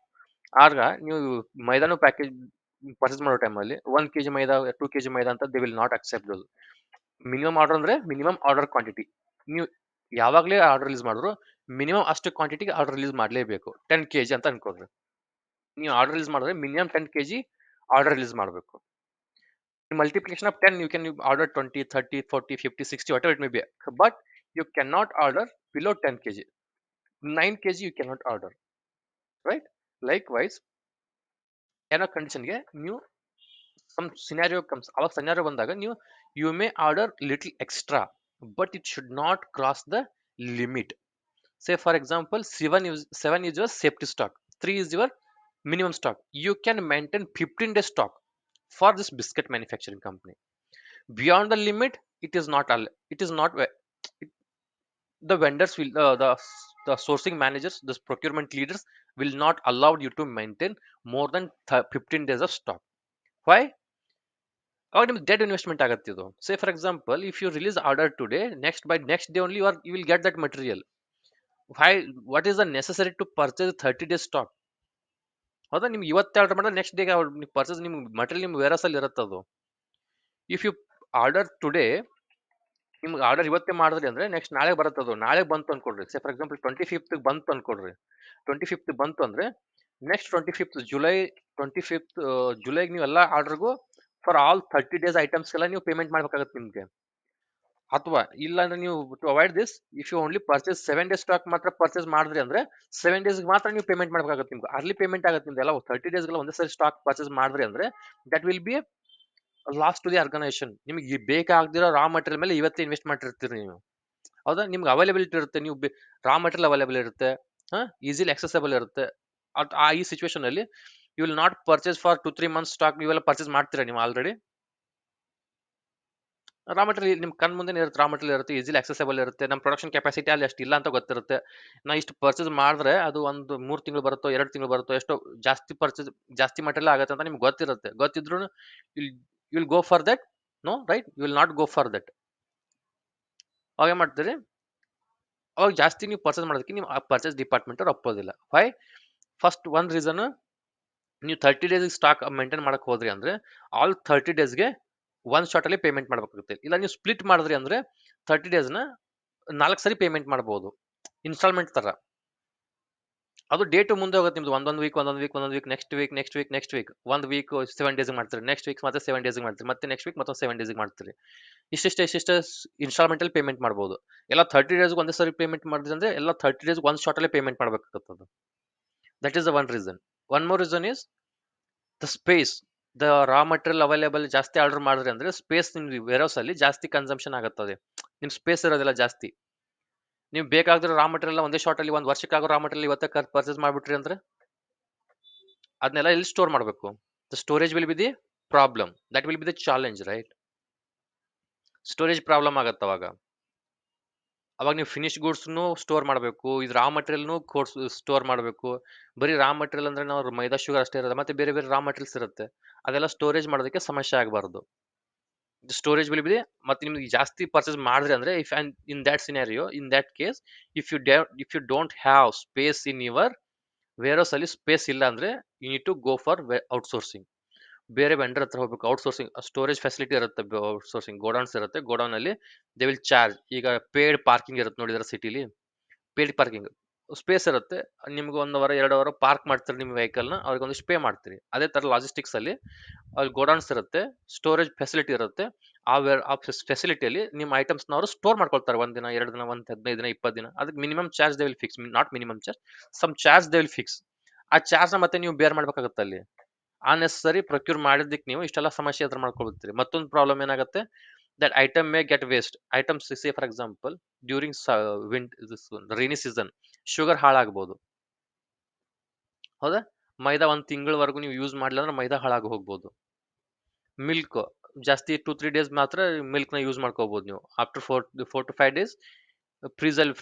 ಆಗ ನೀವು ಮೈದಾನು ಪ್ಯಾಕೇಜ್ ಪರ್ಚೇಸ್ ಮಾಡೋ ಟೈಮಲ್ಲಿ 1 kg ಮೈದಾ 2 kg ಮೈದಾ ಅಂತ they will not accept those. Minimum order ಅಂದ್ರೆ ಮಿನಿಮಮ್ ಆರ್ಡರ್ ಕ್ವಾಂಟಿಟಿ. ನೀವು ಯಾವಾಗಲೇ ಆರ್ಡರ್ ರಿಲೀಸ್ ಮಾಡಿದ್ರು ಮಿನಿಮಮ್ ಅಷ್ಟು ಕ್ವಾಂಟಿಟಿಗೆ ಆರ್ಡರ್ ರಿಲೀಸ್ ಮಾಡಲೇಬೇಕು. 10 kg ಅಂತ ಅನ್ಕೊಂಡ್ರಿ, ನೀವು ಆರ್ಡರ್ ರಿಲೀಸ್ ಮಾಡಿದ್ರೆ ಮಿನಿಮಮ್ 10 kg ಆರ್ಡರ್ ರಿಲೀಸ್ ಮಾಡಬೇಕು. multiplication of 10, you can order 20, 30, 40, 50, 60, whatever it may be, but you cannot order below 10 kg. 9 kg you cannot order, right? Likewise, ಏನೋ ಕಂಡೀಷನ್ಗೆ ನೀವು some scenario comes, ಅವಾಗ scenario ಬಂದಾಗ ನೀವು you may order little extra, but it should not cross the limit. Say for example 7 is your safety stock, 3 is your minimum stock. You can maintain 15 days stock for this biscuit manufacturing company. Beyond the limit, it is not it, the vendors will the sourcing managers, the procurement leaders will not allow you to maintain more than 15 days of stock. Why? ಅವಾಗ ನಿಮ್ಗೆ dead investment ಆಗುತ್ತೆ ಇದು. Say for example if you release order today, next day only you will get that material. Why, what is the necessary to purchase 30 days stock? ಹೌದಾ, ನಿಮ್ಗೆ ಇವತ್ತು order ಮಾಡಿದ್ರೆ next ಡೇಗೆ purchase ನಿಮ್ಗೆ ಮಟೀರಿಯಲ್ ನಿಮ್ಮ ವೇರಸ್ ಅಲ್ಲಿ ಇರುತ್ತೆ ಅದು. ಇಫ್ ಯು ಆರ್ಡರ್ ಟುಡೇ, ನಿಮ್ಗೆ ಆರ್ಡರ್ ಇವತ್ತೇ ಮಾಡಿದ್ರಿ ಅಂದ್ರೆ ನೆಕ್ಸ್ಟ್ ನಾಳೆ ಬರುತ್ತೆ ಅದು. ನಾಳೆ ಬಂತು ಅನ್ಕೊಡ್ರಿ, ಸೇ ಫಾರ್ ಎಕ್ಸಾಂಪಲ್ 25th ಬಂತು ಅನ್ಕೊಡ್ರಿ. 25th ಬಂತು ಅಂದ್ರೆ ನೆಕ್ಸ್ಟ್ 25th ಜುಲೈಗೆ ನೀವು ಎಲ್ಲ ಆರ್ಡರ್ಗೂ ಫಾರ್ ಆಲ್ 30 days ಐಟಮ್ಸ್ ಎಲ್ಲ ನೀವು ಪೇಮೆಂಟ್ ಮಾಡ್ಬೇಕಾಗತ್ತೆ ನಿಮ್ಗೆ. ಅಥವಾ ಇಲ್ಲ ಅಂದ್ರೆ ನೀವು to avoid this, if you only purchase 7 days stock ಮಾತ್ರ ಪರ್ಚೇಸ್ ಮಾಡಿದ್ರಿ ಅಂದ್ರೆ 7 days ಮಾತ್ರ ನೀವು ಪೇಮೆಂಟ್ ಮಾಡ್ಬೇಕಾಗತ್ತೆ. ನಿಮ್ಗೆ ಅರ್ಲಿ ಪೇಮೆಂಟ್ ಆಗುತ್ತೆ ನಿಮ್ದು ಎಲ್ಲ 30 days ಒಂದೇ ಸರಿ ಸ್ಟಾಕ್ ಪರ್ಚೇಸ್ ಮಾಡಿದ್ರಿ ಅಂದ್ರೆ that will be lost to the organisation. ನಿಮ್ಗೆ ಬೇಕಾಗದಿರೋ ರಾ ಮಟೀರಿಯಲ್ ಮೇಲೆ ಇವತ್ತೇ ಇನ್ವೆಸ್ಟ್ ಮಾಡಿರ್ತೀರಿ ನೀವು. ಹೌದಾ, ನಿಮ್ಗೆ ಅವೈಲೇಬಿಲಿಟಿ ಇರುತ್ತೆ, ನೀವು ರಾ ಮಟೀರಿಯಲ್ ಅವೈಲೇಬಲ್ ಇರುತ್ತೆ, ಈಸಿಲಿ ಅಕ್ಸೆಸಬಲ್ ಇರುತ್ತೆ. ಈ ಸಿಚುವೇಶನ್ ಅಲ್ಲಿ you will not purchase for 2-3 months stock. ನೀವೆಲ್ಲ ಪರ್ಚೇಸ್ ಮಾಡ್ತೀರಾ ನೀವು ಆಲ್ರೆಡಿ? ರಾ ಮಟೀರಿಯಲ್ ನಿಮ್ ಕಣ್ ಮುಂದೆ ಇರುತ್ತೆ, ರಾ ಮಟೀರಿಯಲ್ ಇರುತ್ತೆ, ಈಸಿಲಿ ಅಕ್ಸೆಸಬಲ್ ಇರುತ್ತೆ. ನಮ್ಮ ಪ್ರೊಡಕ್ಷನ್ ಕೆಪಾಸಿಟಿ ಅಲ್ಲಿ ಅಷ್ಟು ಇಲ್ಲ ಅಂತ ಗೊತ್ತಿರುತ್ತೆ. ನಾ ಇಷ್ಟು ಪರ್ಚೇಸ್ ಮಾಡಿದ್ರೆ ಅದು ಒಂದು 3 ತಿಂಗಳು ಬರುತ್ತೋ 2 ತಿಂಗಳು ಬರುತ್ತೋ, ಎಷ್ಟೋ ಜಾಸ್ತಿ ಮಟೀರಿಯಲ್ ಆಗುತ್ತೆ ಅಂತ ನಿಮ್ಗೆ ಗೊತ್ತಿರುತ್ತೆ. ಗೊತ್ತಿದ್ರು you will go for that? No, right? You will not go for that. ಅವಾಗ ಏನ್ ಮಾಡ್ತೀರಿ, ಅವಾಗ ಜಾಸ್ತಿ ನೀವು ಪರ್ಚೇಸ್ ಮಾಡೋದಕ್ಕೆ ನೀವು ಆ ಪರ್ಚೇಸ್ ಡಿಪಾರ್ಟ್ಮೆಂಟ್ ಅವ್ರು ಒಪ್ಪೋದಿಲ್ಲ. ವೈ? ಫಸ್ಟ್ ಒಂದ್ ರೀಸನ್, ನೀವು 30 days ಸ್ಟಾಕ್ ಮೇಂಟೈನ್ ಮಾಡಕ್ ಹೋದ್ರಿ ಅಂದ್ರೆ ಆಲ್ 30 daysಗೆ ಒಂದ್ ಶಾಟ್ ಅಲ್ಲಿ ಪೇಮೆಂಟ್ ಮಾಡ್ಬೇಕಾಗುತ್ತೆ. ಇಲ್ಲ ನೀವು ಸ್ಪ್ಲಿಟ್ ಮಾಡಿದ್ರಿ ಅಂದ್ರೆ 30 daysನ 4 ಸರಿ ಪೇಮೆಂಟ್ ಮಾಡಬಹುದು, ಇನ್ಸ್ಟಾಲ್ಮೆಂಟ್ ತರ. ಅದು ಡೇಟ್ ಮುಂದೆ ಹೋಗುತ್ತೆ ನಿಮ್ದು, ಒಂದೊಂದು week, next week 1 week 7 days ಮಾಡ್ತೀರಿ, ನೆಕ್ಸ್ಟ್ ವೀಕ್ ಮತ್ತೆ 7 days ಮಾಡ್ತೀರಿ, ಮತ್ತೆ ನೆಕ್ಸ್ಟ್ ವೀಕ್ ಮತ್ತೆ 7 days ಮಾಡ್ತೀರಿ. ಇಷ್ಟಿಷ್ಟ ಇನ್ಸ್ಟಾಲ್ಮೆಂಟ್ ಅಲ್ಲಿ ಪೇಮೆಂಟ್ ಮಾಡಬಹುದು. ಎಲ್ಲ 30 days ಒಂದೇ ಸರಿ ಪೇಮೆಂಟ್ ಮಾಡಿದ್ರೆ ಅಂದ್ರೆ ಎಲ್ಲ 30 days ಒಂದ್ ಶಾಟ್ ಅಲ್ಲಿ ಪೇಮೆಂಟ್ ಮಾಡ್ಬೇಕಾಗುತ್ತೆ. That is the one reason. One more reason is the space. The raw material available ಜಾಸ್ತಿ ಆರ್ಡರ್ ಮಾಡಿದ್ರಿ ಅಂದ್ರೆ ಸ್ಪೇಸ್ ನಿಮ್ಗೆ ವೇರ್ಹೌಸ್ ಅಲ್ಲಿ ಜಾಸ್ತಿ ಕನ್ಸಂಪ್ಷನ್ ಆಗುತ್ತದೆ. ನಿಮ್ ಸ್ಪೇಸ್ ಇರೋದಿಲ್ಲ ಜಾಸ್ತಿ. ನೀವು ಬೇಕಾಗಿರೋ ರಾ ಮಟೀರಿಯಲ್ ಒಂದೇ ಶಾರ್ಟ್ ಅಲ್ಲಿ ಒಂದ್ ವರ್ಷಕ್ಕಾಗೋ ರಾ ಮಟೀರಿಯಲ್ ಇವತ್ತೇ ಪರ್ಚೇಸ್ ಮಾಡ್ಬಿಟ್ರಿ ಅಂದ್ರೆ ಅದನ್ನೆಲ್ಲ ಎಲ್ಲಿ ಸ್ಟೋರ್ ಮಾಡಬೇಕು? The storage will be the problem, that will be the challenge, right? Storage problem ಆಗತ್ತೆ ಅವಾಗ ನೀವು ಫಿನಿಶ್ ಗೂಡ್ಸ್ನು ಸ್ಟೋರ್ ಮಾಡಬೇಕು, ಇದು ರಾ ಮಟೀರಿಯಲ್ನು ಸ್ಟೋರ್ ಮಾಡಬೇಕು. ಬರೀ ರಾ ಮಟೀರಿಯಲ್ ಅಂದ್ರೆ ನಾವು ಮೈದಾ ಶುಗರ್ ಅಷ್ಟೇ ಇರೋದು, ಮತ್ತೆ ಬೇರೆ ಬೇರೆ ರಾ ಮಟೀರಿಯಲ್ಸ್ ಇರುತ್ತೆ. ಅದೆಲ್ಲ ಸ್ಟೋರೇಜ್ ಮಾಡೋದಕ್ಕೆ ಸಮಸ್ಯೆ ಆಗಬಾರ್ದು. ಸ್ಟೋರೇಜ್ ವಿಲ್ ಬಿ, ಮತ್ತೆ ನಿಮ್ಗೆ ಜಾಸ್ತಿ ಪರ್ಚೇಸ್ ಮಾಡಿದ್ರಿ ಅಂದ್ರೆ if in that scenario, in that case, if you don't have space in your warehouse ಅಲ್ಲಿ, ಸ್ಪೇಸ್ ಇಲ್ಲ ಅಂದ್ರೆ you need to go for outsourcing. ಬೇರೆ ವೆಂಡರ್ ಹತ್ರ ಹೋಗ್ಬೇಕು. ಔಟ್ಸೋರ್ಸಿಂಗ್ ಸ್ಟೋರೇಜ್ ಫೆಸಿಲಿಟಿ ಇರುತ್ತೆ, ಔಟ್ಸೋರ್ಸಿಂಗ್ ಗೋಡೌನ್ಸ್ ಇರುತ್ತೆ. ಗೋಡೌನ್ ಅಲ್ಲಿ ದೇ ವಿಲ್ ಚಾರ್ಜ್. ಈಗ ಪೇಡ್ ಪಾರ್ಕಿಂಗ್ ಇರುತ್ತೆ ನೋಡಿದ್ರೆ ಸಿಟಿಲಿ, ಪೇಡ್ ಪಾರ್ಕಿಂಗ್ ಸ್ಪೇಸ್ ಇರುತ್ತೆ. ನಿಮ್ಗೆ 1 ಅವರ್ 2 ಅವರ್ ಪಾರ್ಕ್ ಮಾಡ್ತಾರೆ ನಿಮ್ಮ ವೆಹಿಕಲ್ನ, ಅವ್ರಿಗೆ ಒಂದಿಷ್ಟು ಪೇ ಮಾಡ್ತೀರಿ. ಅದೇ ತರ ಲಾಜಿಸ್ಟಿಕ್ಸ್ ಅಲ್ಲಿ ಅಲ್ಲಿ ಗೋಡೌನ್ಸ್ ಇರುತ್ತೆ, ಸ್ಟೋರೇಜ್ ಫೆಸಿಲಿಟಿ ಇರುತ್ತೆ. ಆ ಫೆಸಿಲಿಟಿಯಲ್ಲಿ ನಿಮ್ಮ ಐಟಮ್ಸ್ನ ಅವರು ಸ್ಟೋರ್ ಮಾಡ್ಕೊಳ್ತಾರೆ. 1 ದಿನ 2 ದಿನ, 15 ದಿನ 20 ದಿನ. ಅದಕ್ಕೆ minimum charge they will fix, not minimum charge, some charge they will fix. ಆ ಚಾರ್ಜ್ನ ಮತ್ತೆ ನೀವು ಬೇರ್ ಮಾಡ್ಬೇಕಾಗುತ್ತೆ ಅಲ್ಲಿ. ಅನ್ನೆಸರಿ ಪ್ರೊಕ್ಯೂರ್ ಮಾಡಿದ್ದಕ್ಕೆ ನೀವು ಇಷ್ಟೆಲ್ಲ ಸಮಸ್ಯೆ ಎದುರು ಮಾಡ್ಕೊಳ್ತೀರಿ. ಮತ್ತೊಂದು ಪ್ರಾಬ್ಲಮ್ ಏನಾಗುತ್ತೆ, that item may get waste. Items, say for example, during rainy season, sugar ಹಾಳಾಗ್ಬೋದು. ಹೌದಾ? ಮೈದಾ 1 ತಿಂಗಳವರೆಗೂ ನೀವು ಯೂಸ್ ಮಾಡಲಿಲ್ಲ ಅಂದ್ರೆ ಮೈದಾ ಹಾಳಾಗಿ ಹೋಗ್ಬೋದು. ಮಿಲ್ಕ್ ಜಾಸ್ತಿ 2-3 ಡೇಸ್ ಮಾತ್ರ ಮಿಲ್ಕ್ ನ ಯೂಸ್ ಮಾಡ್ಕೋಬಹುದು ನೀವು. ಆಫ್ಟರ್ 4 to 5 days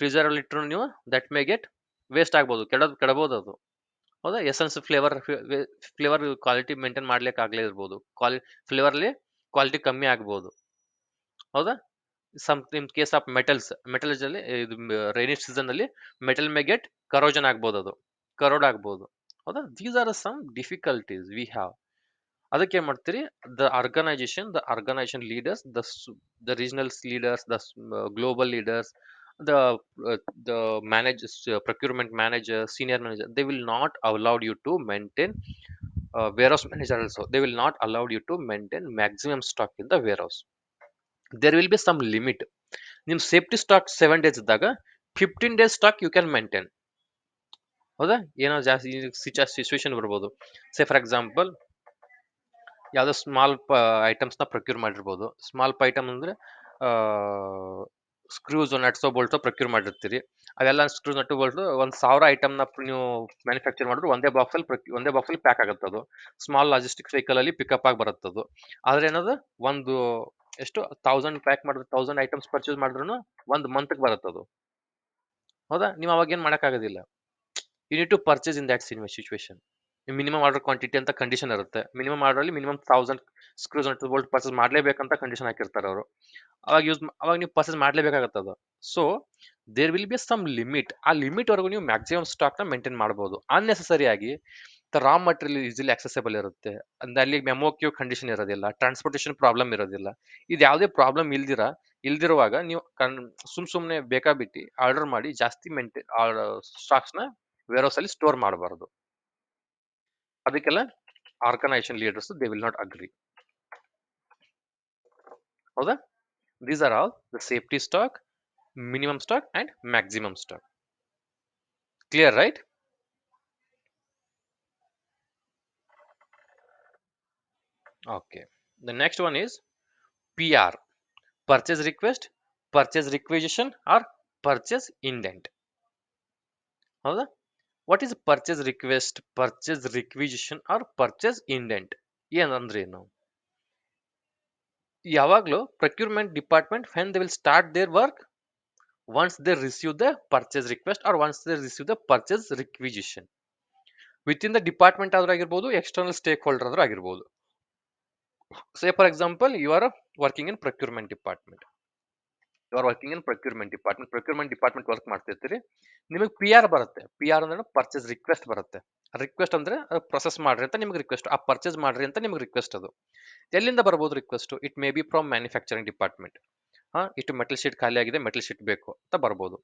ಫ್ರೀಜರ್ ಅಲ್ಲಿ ಇಟ್ಟರು ನೀವು, ದಟ್ ಮೇ ಗೆಟ್ ವೇಸ್ಟ್ ಆಗ್ಬೋದು, ಕೆಡಬಹುದು ಅದು. ಹೌದಾ? ಎಸೆನ್ಸ್ ಫ್ಲೇವರ್ ಕ್ವಾಲಿಟಿ ಮೇಂಟೈನ್ ಮಾಡ್ಲಿಕ್ಕೆ ಆಗ್ಲೇ ಇರ್ಬೋದು. ಫ್ಲೇವರ್ ಅಲ್ಲಿ ಕ್ವಾಲಿಟಿ ಕಮ್ಮಿ ಆಗ್ಬೋದು. ಹೌದಾ? ಇನ್ ಕೇಸ್ ಆಫ್ ಮೆಟಲ್ಸ್ ಅಲ್ಲಿ ಇದು ರೈನಿ ಸೀಸನ್ ಅಲ್ಲಿ ಮೆಟಲ್ ಮೇ ಗೆಟ್ ಕರೋಜನ್ ಆಗ್ಬೋದು, ಅದು ಕರೋಡ್ ಆಗ್ಬೋದು. ಹೌದಾ? These are some difficulties we have. ಅದಕ್ಕೆ ಏನ್ ಮಾಡ್ತೀರಿ, the organisation leaders, the regional leaders, the global leaders, the the managers, procurement manager, senior manager, they will not allow you to maintain, warehouse manager also, they will not allow you to maintain maximum stock in the warehouse. There will be some limit. ನಿಮ್ safety stock 7 days ಇದ್ದಾಗ 15 days stock you can maintain. ಹೌದಾ? ಏನೋ ಜಾಸ್ತಿ situation ಬರ್ಬೋದು. Say for example, ಯಾವ್ದೋ small items ನ procure ಮಾಡಿರ್ಬೋದು. Small item ಅಂದ್ರೆ ಸ್ಕ್ರೂಸ್, ನಟ್ಸೋ ಬೋಲ್ಟೋ ಪ್ರೊಕ್ಯೂರ್ ಮಾಡಿರ್ತೀರಿ. ಅವೆಲ್ಲ ಸ್ಕ್ರೂ ನಟ್ಟು ಬೋಲ್ಟ್ 1,000 ಐಟಮ್ ನ ನೀವು ಮ್ಯಾನುಫ್ಯಾಕ್ಚರ್ ಮಾಡಿದ್ರು ಒಂದೇ ಬಾಕ್ಸ್ ಅಲ್ಲಿ ಪ್ಯಾಕ್ ಆಗುತ್ತೆ. ಅದು ಸ್ಮಾಲ್ ಲಾಜಿಸ್ಟಿಕ್ಸ್ ವೆಹಿಕಲ್ ಅಲ್ಲಿ ಪಿಕಪ್ ಆಗಿ ಬರುತ್ತದು. ಆದ್ರೆ ಏನದು, ಒಂದು ಎಷ್ಟು 1000 ಪ್ಯಾಕ್ ಮಾಡಿದ್ರೆ 1000 ಐಟಮ್ಸ್ ಪರ್ಚೇಸ್ ಮಾಡಿದ್ರು 1 ಮಂತ್ ಬರುತ್ತದು. ಹೌದಾ? ನೀವು ಅವಾಗ ಏನ್ ಮಾಡಕ್ ಆಗೋದಿಲ್ಲ. You need to purchase in that situation. Minimum order quantity ಅಂತ ಕಂಡೀಷನ್ ಇರುತ್ತೆ. ಮಿನಿಮಮ್ ಆರ್ಡರ್ ಅಲ್ಲಿ minimum 1000 screws nut bolt purchase ಮಾಡ್ಲೇಬೇಕಂತ ಕಂಡೀಷನ್ ಹಾಕಿರ್ತಾರೆ ಅವರು. ಅವಾಗ ನೀವು ಪರ್ಚೇಸ್ ಮಾಡ್ಲೇಬೇಕಾಗತ್ತೆ ಅದು. So there will be some limit. ಆ ಲಿಮಿಟ್ ವರೆಗೂ ನೀವು ಮ್ಯಾಕ್ಸಿಮಮ್ ಸ್ಟಾಕ್ ನ ಮೇಂಟೈನ್ ಮಾಡಬಹುದು. ಅನ್ನೆಸೆಸರಿ ಆಗಿ ರಾ ಮಟೀರಿಯಲ್ ಈಸಿಲಿ ಆಕ್ಸೆಸಬಲ್ ಇರುತ್ತೆ. ಅಂದ್ರೆ ಅಲ್ಲಿ ಮೆಮೋಕ್ಯೂ ಕಂಡೀಷನ್ ಇರೋದಿಲ್ಲ, ಟ್ರಾನ್ಸ್ಪೋರ್ಟೇಷನ್ ಪ್ರಾಬ್ಲಮ್ ಇರೋದಿಲ್ಲ. ಇದು ಯಾವುದೇ ಪ್ರಾಬ್ಲಮ್ ಇಲ್ದಿರುವಾಗ ನೀವು ಸುಮ್ನೆ ಬೇಕಾಬಿಟ್ಟಿ ಆರ್ಡರ್ ಮಾಡಿ ಜಾಸ್ತಿ ಸ್ಟಾಕ್ಸ್ ನ ವೇರ್ಹೌಸ್ ಅಲ್ಲಿ ಸ್ಟೋರ್ ಮಾಡಬಾರದು. ಅದಕ್ಕೆಲ್ಲ organisation leaders they will not agree. ಹೌದಾ? These are all the safety stock, minimum stock and maximum stock. Clear, right? Okay. The next one is PR. Purchase request, purchase requisition or purchase indent. ಹೌದಾ? What is purchase request, purchase requisition or purchase indent? ಏನಂದ್ರೆ ಏನು? ಯಾವಾಗಲೂ procurement department when they will start their work, once they receive the purchase request or once they receive the purchase requisition, within the department ಆದ್ರೂ ಆಗಿರ್ಬೋದು, external stakeholder ಆದ್ರೂ ಆಗಿರ್ಬೋದು. Say for example, you are working in procurement department. Procurement department work ಮಾಡ್ತಿರ್ತೀರಿ. ನಿಮಗೆ P R ಬರುತ್ತೆ. P R ಅಂದ್ರೆ purchase request ಬರುತ್ತೆ. Request ಅಂದ್ರೆ ಪ್ರೊಸೆಸ್ ಮಾಡ್ರಿ ಅಂತ ನಿಮ್ಗೆ ರಿಕ್ವೆಸ್ಟ್, ಆ ಪರ್ಚೇಸ್ ಮಾಡ್ರಿ ಅಂತ ನಿಮ್ಗೆ ರಿಕ್ವೆಸ್ಟ್. ಅದು ಎಲ್ಲಿಂದ ಬರ್ಬೋದು request? It may be from manufacturing department. ಇಷ್ಟು ಮೆಟಲ್ ಶೀಟ್ ಖಾಲಿ ಆಗಿದೆ, ಮೆಟಲ್ ಶೀಟ್ ಬೇಕು ಅಂತ ಬರ್ಬೋದು.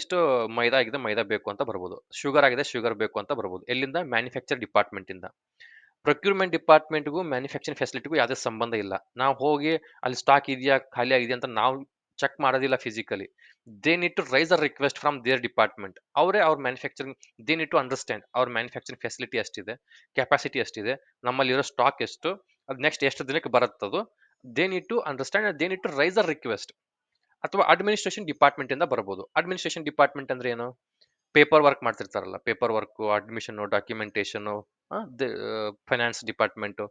ಇಷ್ಟು ಮೈದಾ ಆಗಿದೆ, ಮೈದಾ ಬೇಕು ಅಂತ ಬರ್ಬೋದು. ಶುಗರ್ ಆಗಿದೆ, ಶುಗರ್ ಬೇಕು ಅಂತ ಬರ್ಬೋದು. ಎಲ್ಲಿಂದ? ಮ್ಯಾನುಫ್ಯಾಕ್ಚರ್ ಡಿಪಾರ್ಟ್ಮೆಂಟ್ ಇಂದ. ಪ್ರೊಕ್ಯೂರ್ಮೆಂಟ್ ಡಿಪಾರ್ಟ್ಮೆಂಟ್ಗೂ ಮ್ಯಾನುಫ್ಯಾಕ್ಚರಿಂಗ್ ಫೆಸಿಲಿಟಿಗೂ ಯಾವುದೇ ಸಂಬಂಧ ಇಲ್ಲ. ನಾವು ಹೋಗಿ ಅಲ್ಲಿ ಸ್ಟಾಕ್ ಇದೆಯಾ ಖಾಲಿ ಆಗಿದೆ ಅಂತ ನಾವು ಚೆಕ್ ಮಾಡೋದಿಲ್ಲ physically. They need to raise a request from their department. ಅವರೇ ಅವ್ರ manufacturing, they need to understand ಅವ್ರ ಮ್ಯಾನುಫ್ಯಾಕ್ಚರಿಂಗ್ ಫೆಸಿಲಿಟಿ ಎಷ್ಟಿದೆ, ಕೆಪಾಸಿಟಿ ಎಷ್ಟಿದೆ, ನಮ್ಮಲ್ಲಿರೋ ಸ್ಟಾಕ್ ಎಷ್ಟು, ಅದು ನೆಕ್ಸ್ಟ್ ಎಷ್ಟು ದಿನಕ್ಕೆ ಬರುತ್ತದು. They need to understand, they need to raise a request. ಅಥವಾ ಅಡ್ಮಿನಿಸ್ಟ್ರೇಷನ್ ಡಿಪಾರ್ಟ್ಮೆಂಟ್ ಇಂದ ಬರ್ಬೋದು. ಅಡ್ಮಿನಿಸ್ಟ್ರೇಷನ್ ಡಿಪಾರ್ಟ್ಮೆಂಟ್ ಅಂದ್ರೆ ಏನು? ಪೇಪರ್ ವರ್ಕ್ ಮಾಡ್ತಿರ್ತಾರಲ್ಲ, paper work, admission, documentation, finance department.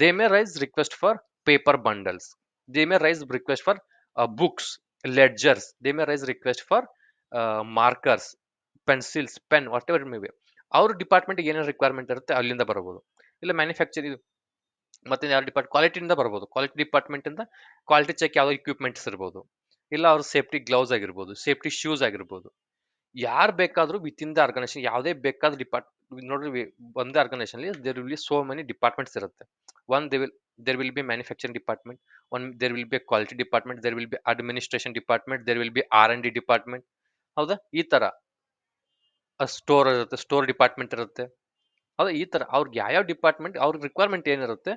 They may raise request for paper bundles, they may raise request for books, ledgers, they may raise request for markers, pencils, pen, whatever may be. ಅವ್ರ department ಏನೇನು requirement ಇರುತ್ತೆ ಅಲ್ಲಿಂದ ಬರ್ಬೋದು. ಇಲ್ಲ manufacturing ಮತ್ತೆ ಯಾವ department? ಕ್ವಾಲಿಟಿಯಿಂದ ಬರ್ಬೋದು. Quality department ಇಂದ ಕ್ವಾಲಿಟಿ ಚೆಕ್ ಯಾವುದೋ ಇಕ್ವಿಪ್ಮೆಂಟ್ಸ್ ಇರ್ಬೋದು. ಇಲ್ಲ ಅವ್ರ ಸೇಫ್ಟಿ ಗ್ಲೌಸ್ ಆಗಿರ್ಬೋದು, ಸೇಫ್ಟಿ ಶೂಸ್ ಆಗಿರ್ಬೋದು. ಯಾರು ಬೇಕಾದ್ರೂ ವಿತ್ ಇನ್ ದ ಆರ್ಗನೈಸೇಷನ್ ಯಾವುದೇ ಬೇಕಾದ್ರೂ ನೋಡ್ರಿ ಒಂದೇ ಆರ್ಗನೈಸೇಷನ್ ಅಲ್ಲಿ there will be so many departments ಇರುತ್ತೆ. One there will be manufacturing department, one there will be quality department, there will be administration department, there will be R&D department. ಹೌದಾ? ಈ ತರ store ಇರುತ್ತೆ, ಸ್ಟೋರ್ ಡಿಪಾರ್ಟ್ಮೆಂಟ್ ಇರುತ್ತೆ. ಹೌದಾ? ಈ ತರ ಅವ್ರಿಗೆ ಯಾವ ಡಿಪಾರ್ಟ್ಮೆಂಟ್ ಅವ್ರಿಗೆ ರಿಕ್ವೈರ್ಮೆಂಟ್ ಏನಿರುತ್ತೆ,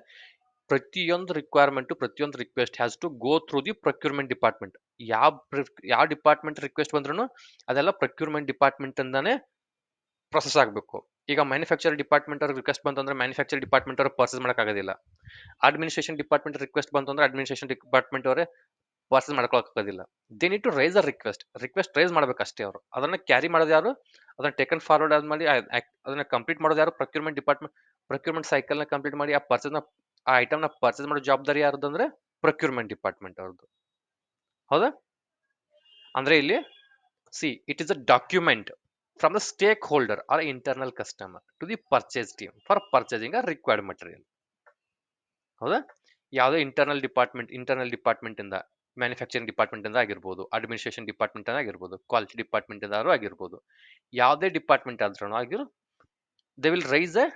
ಪ್ರತಿಯೊಂದು ರಿಕ್ವೈರ್ಮೆಂಟ್, ಪ್ರತಿಯೊಂದು request has to go through the procurement department. ಯಾವ ಡಿಪಾರ್ಟ್ಮೆಂಟ್ ರಿಕ್ವೆಸ್ಟ್ ಬಂದ್ರು ಅದೆಲ್ಲ ಪ್ರೊಕ್ಯೂರ್ಮೆಂಟ್ ಡಿಪಾರ್ಟ್ಮೆಂಟ್ ಇಂದಾನೆ ಪ್ರೊಸೆಸ್ ಆಗಬೇಕು. ಈಗ ಮ್ಯಾನುಫ್ಯಾಕ್ಚರ್ ಡಿಪಾರ್ಟ್ಮೆಂಟ್ ಅವ್ರಿಗೆ ರಿಕ್ವೆಸ್ಟ್ ಬಂತಂದ್ರೆ ಮ್ಯಾನುಫ್ಯಾಕ್ಚರ್ ಡಿಪಾರ್ಟ್ಮೆಂಟ್ ಅವ್ರು ಪರ್ಸೇಸ್ ಮಾಡೋಕ್ಕಾಗೋದಿಲ್ಲ. ಅಡ್ಮಿನಿಸ್ಟ್ರೇಷನ್ ಡಿಪಾರ್ಟ್ಮೆಂಟ್ ರಿಕ್ವೆಸ್ಟ್ ಬಂತಂದ್ರೆ ಅಡ್ಮಿನಿಸ್ಟ್ರೇಷನ್ ಡಿಪಾರ್ಟ್ಮೆಂಟ್ ಅವರೇ ಪರ್ಸೇಸ್ ಮಾಡ್ಕೊಳಕ್ಕಾಗೋದಿಲ್ಲ. They need to raise a request raise ಮಾಡ್ಬೇಕಷ್ಟೇ ಅವರು. ಅದನ್ನ ಕ್ಯಾರಿ ಮಾಡೋದು ಯಾರು, ಅದನ್ನ ಟೇಕನ್ ಫಾರ್ವರ್ಡ್ ಆದ್ಮೇಲೆ ಅದನ್ನ ಕಂಪ್ಲೀಟ್ ಮಾಡೋದು ಯಾರು, ಪ್ರೊಕ್ಯೂರ್ಮೆಂಟ್ ಡಿಪಾರ್ಟ್ಮೆಂಟ್. ಪ್ರೊಕ್ಯೂರ್ಮೆಂಟ್ ಸೈಕಲ್ ನ ಕಂಪ್ಲೀಟ್ ಮಾಡಿ ಆ ಐಟಮ್ ನ ಪರ್ಚೇಸ್ ಮಾಡೋ ಜವಾಬ್ದಾರಿ ಯಾರ್ದು ಅಂದ್ರೆ ಪ್ರೊಕ್ಯೂರ್ಮೆಂಟ್ ಡಿಪಾರ್ಟ್ಮೆಂಟ್ ಅವ್ರದ್ದು. ಹೌದಾ? ಅಂದ್ರೆ ಇಲ್ಲಿ see it is a document from the stakeholder or internal customer to the purchase team for purchasing a required material. ಹೌದಾ? ಯಾವುದೇ ಇಂಟರ್ನಲ್ ಡಿಪಾರ್ಟ್ಮೆಂಟ್ ಇಂದ, ಮ್ಯಾನುಫ್ಯಾಕ್ಚರಿಂಗ್ ಡಿಪಾರ್ಟ್ಮೆಂಟ್ ಇಂದ ಆಗಿರ್ಬೋದು, ಅಡ್ಮಿನಿಸ್ಟ್ರೇಷನ್ ಡಿಪಾರ್ಟ್ಮೆಂಟ್ ಇಂದ ಆಗಿರ್ಬೋದು, ಕ್ವಾಲಿಟಿ ಡಿಪಾರ್ಟ್ಮೆಂಟ್ ಇಂದ ಆಗಿರ್ಬೋದು, ಯಾವುದೇ ಡಿಪಾರ್ಟ್ಮೆಂಟ್ ಆದ್ರೂ ಆಗಿರೋ they will raise a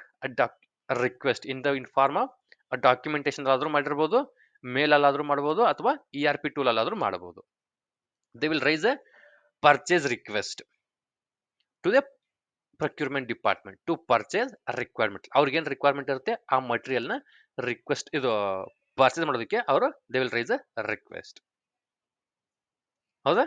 request in form of documentation ಆದ್ರೂ ಮಾಡಿರ್ಬೋದು, ಮೇಲ್ ಅಲ್ಲಾದ್ರೂ ಮಾಡ್ಬೋದು, ಅಥವಾ ERP ಟೂಲ್ ಅಲ್ಲಾದ್ರೂ ಮಾಡಬಹುದು. They will raise a purchase request to the procurement department to purchase requirement. ಅವ್ರಿಗೆ ಏನ್ ರಿಕ್ವೈರ್ಮೆಂಟ್ ಇರುತ್ತೆ ಆ ಮಟೀರಿಯಲ್ ನ ರಿಕ್ವೆಸ್ಟ್ ಇದು ಪರ್ಚೇಸ್ ಮಾಡೋದಕ್ಕೆ ಅವರು they will raise a request. ಹೌದಾ?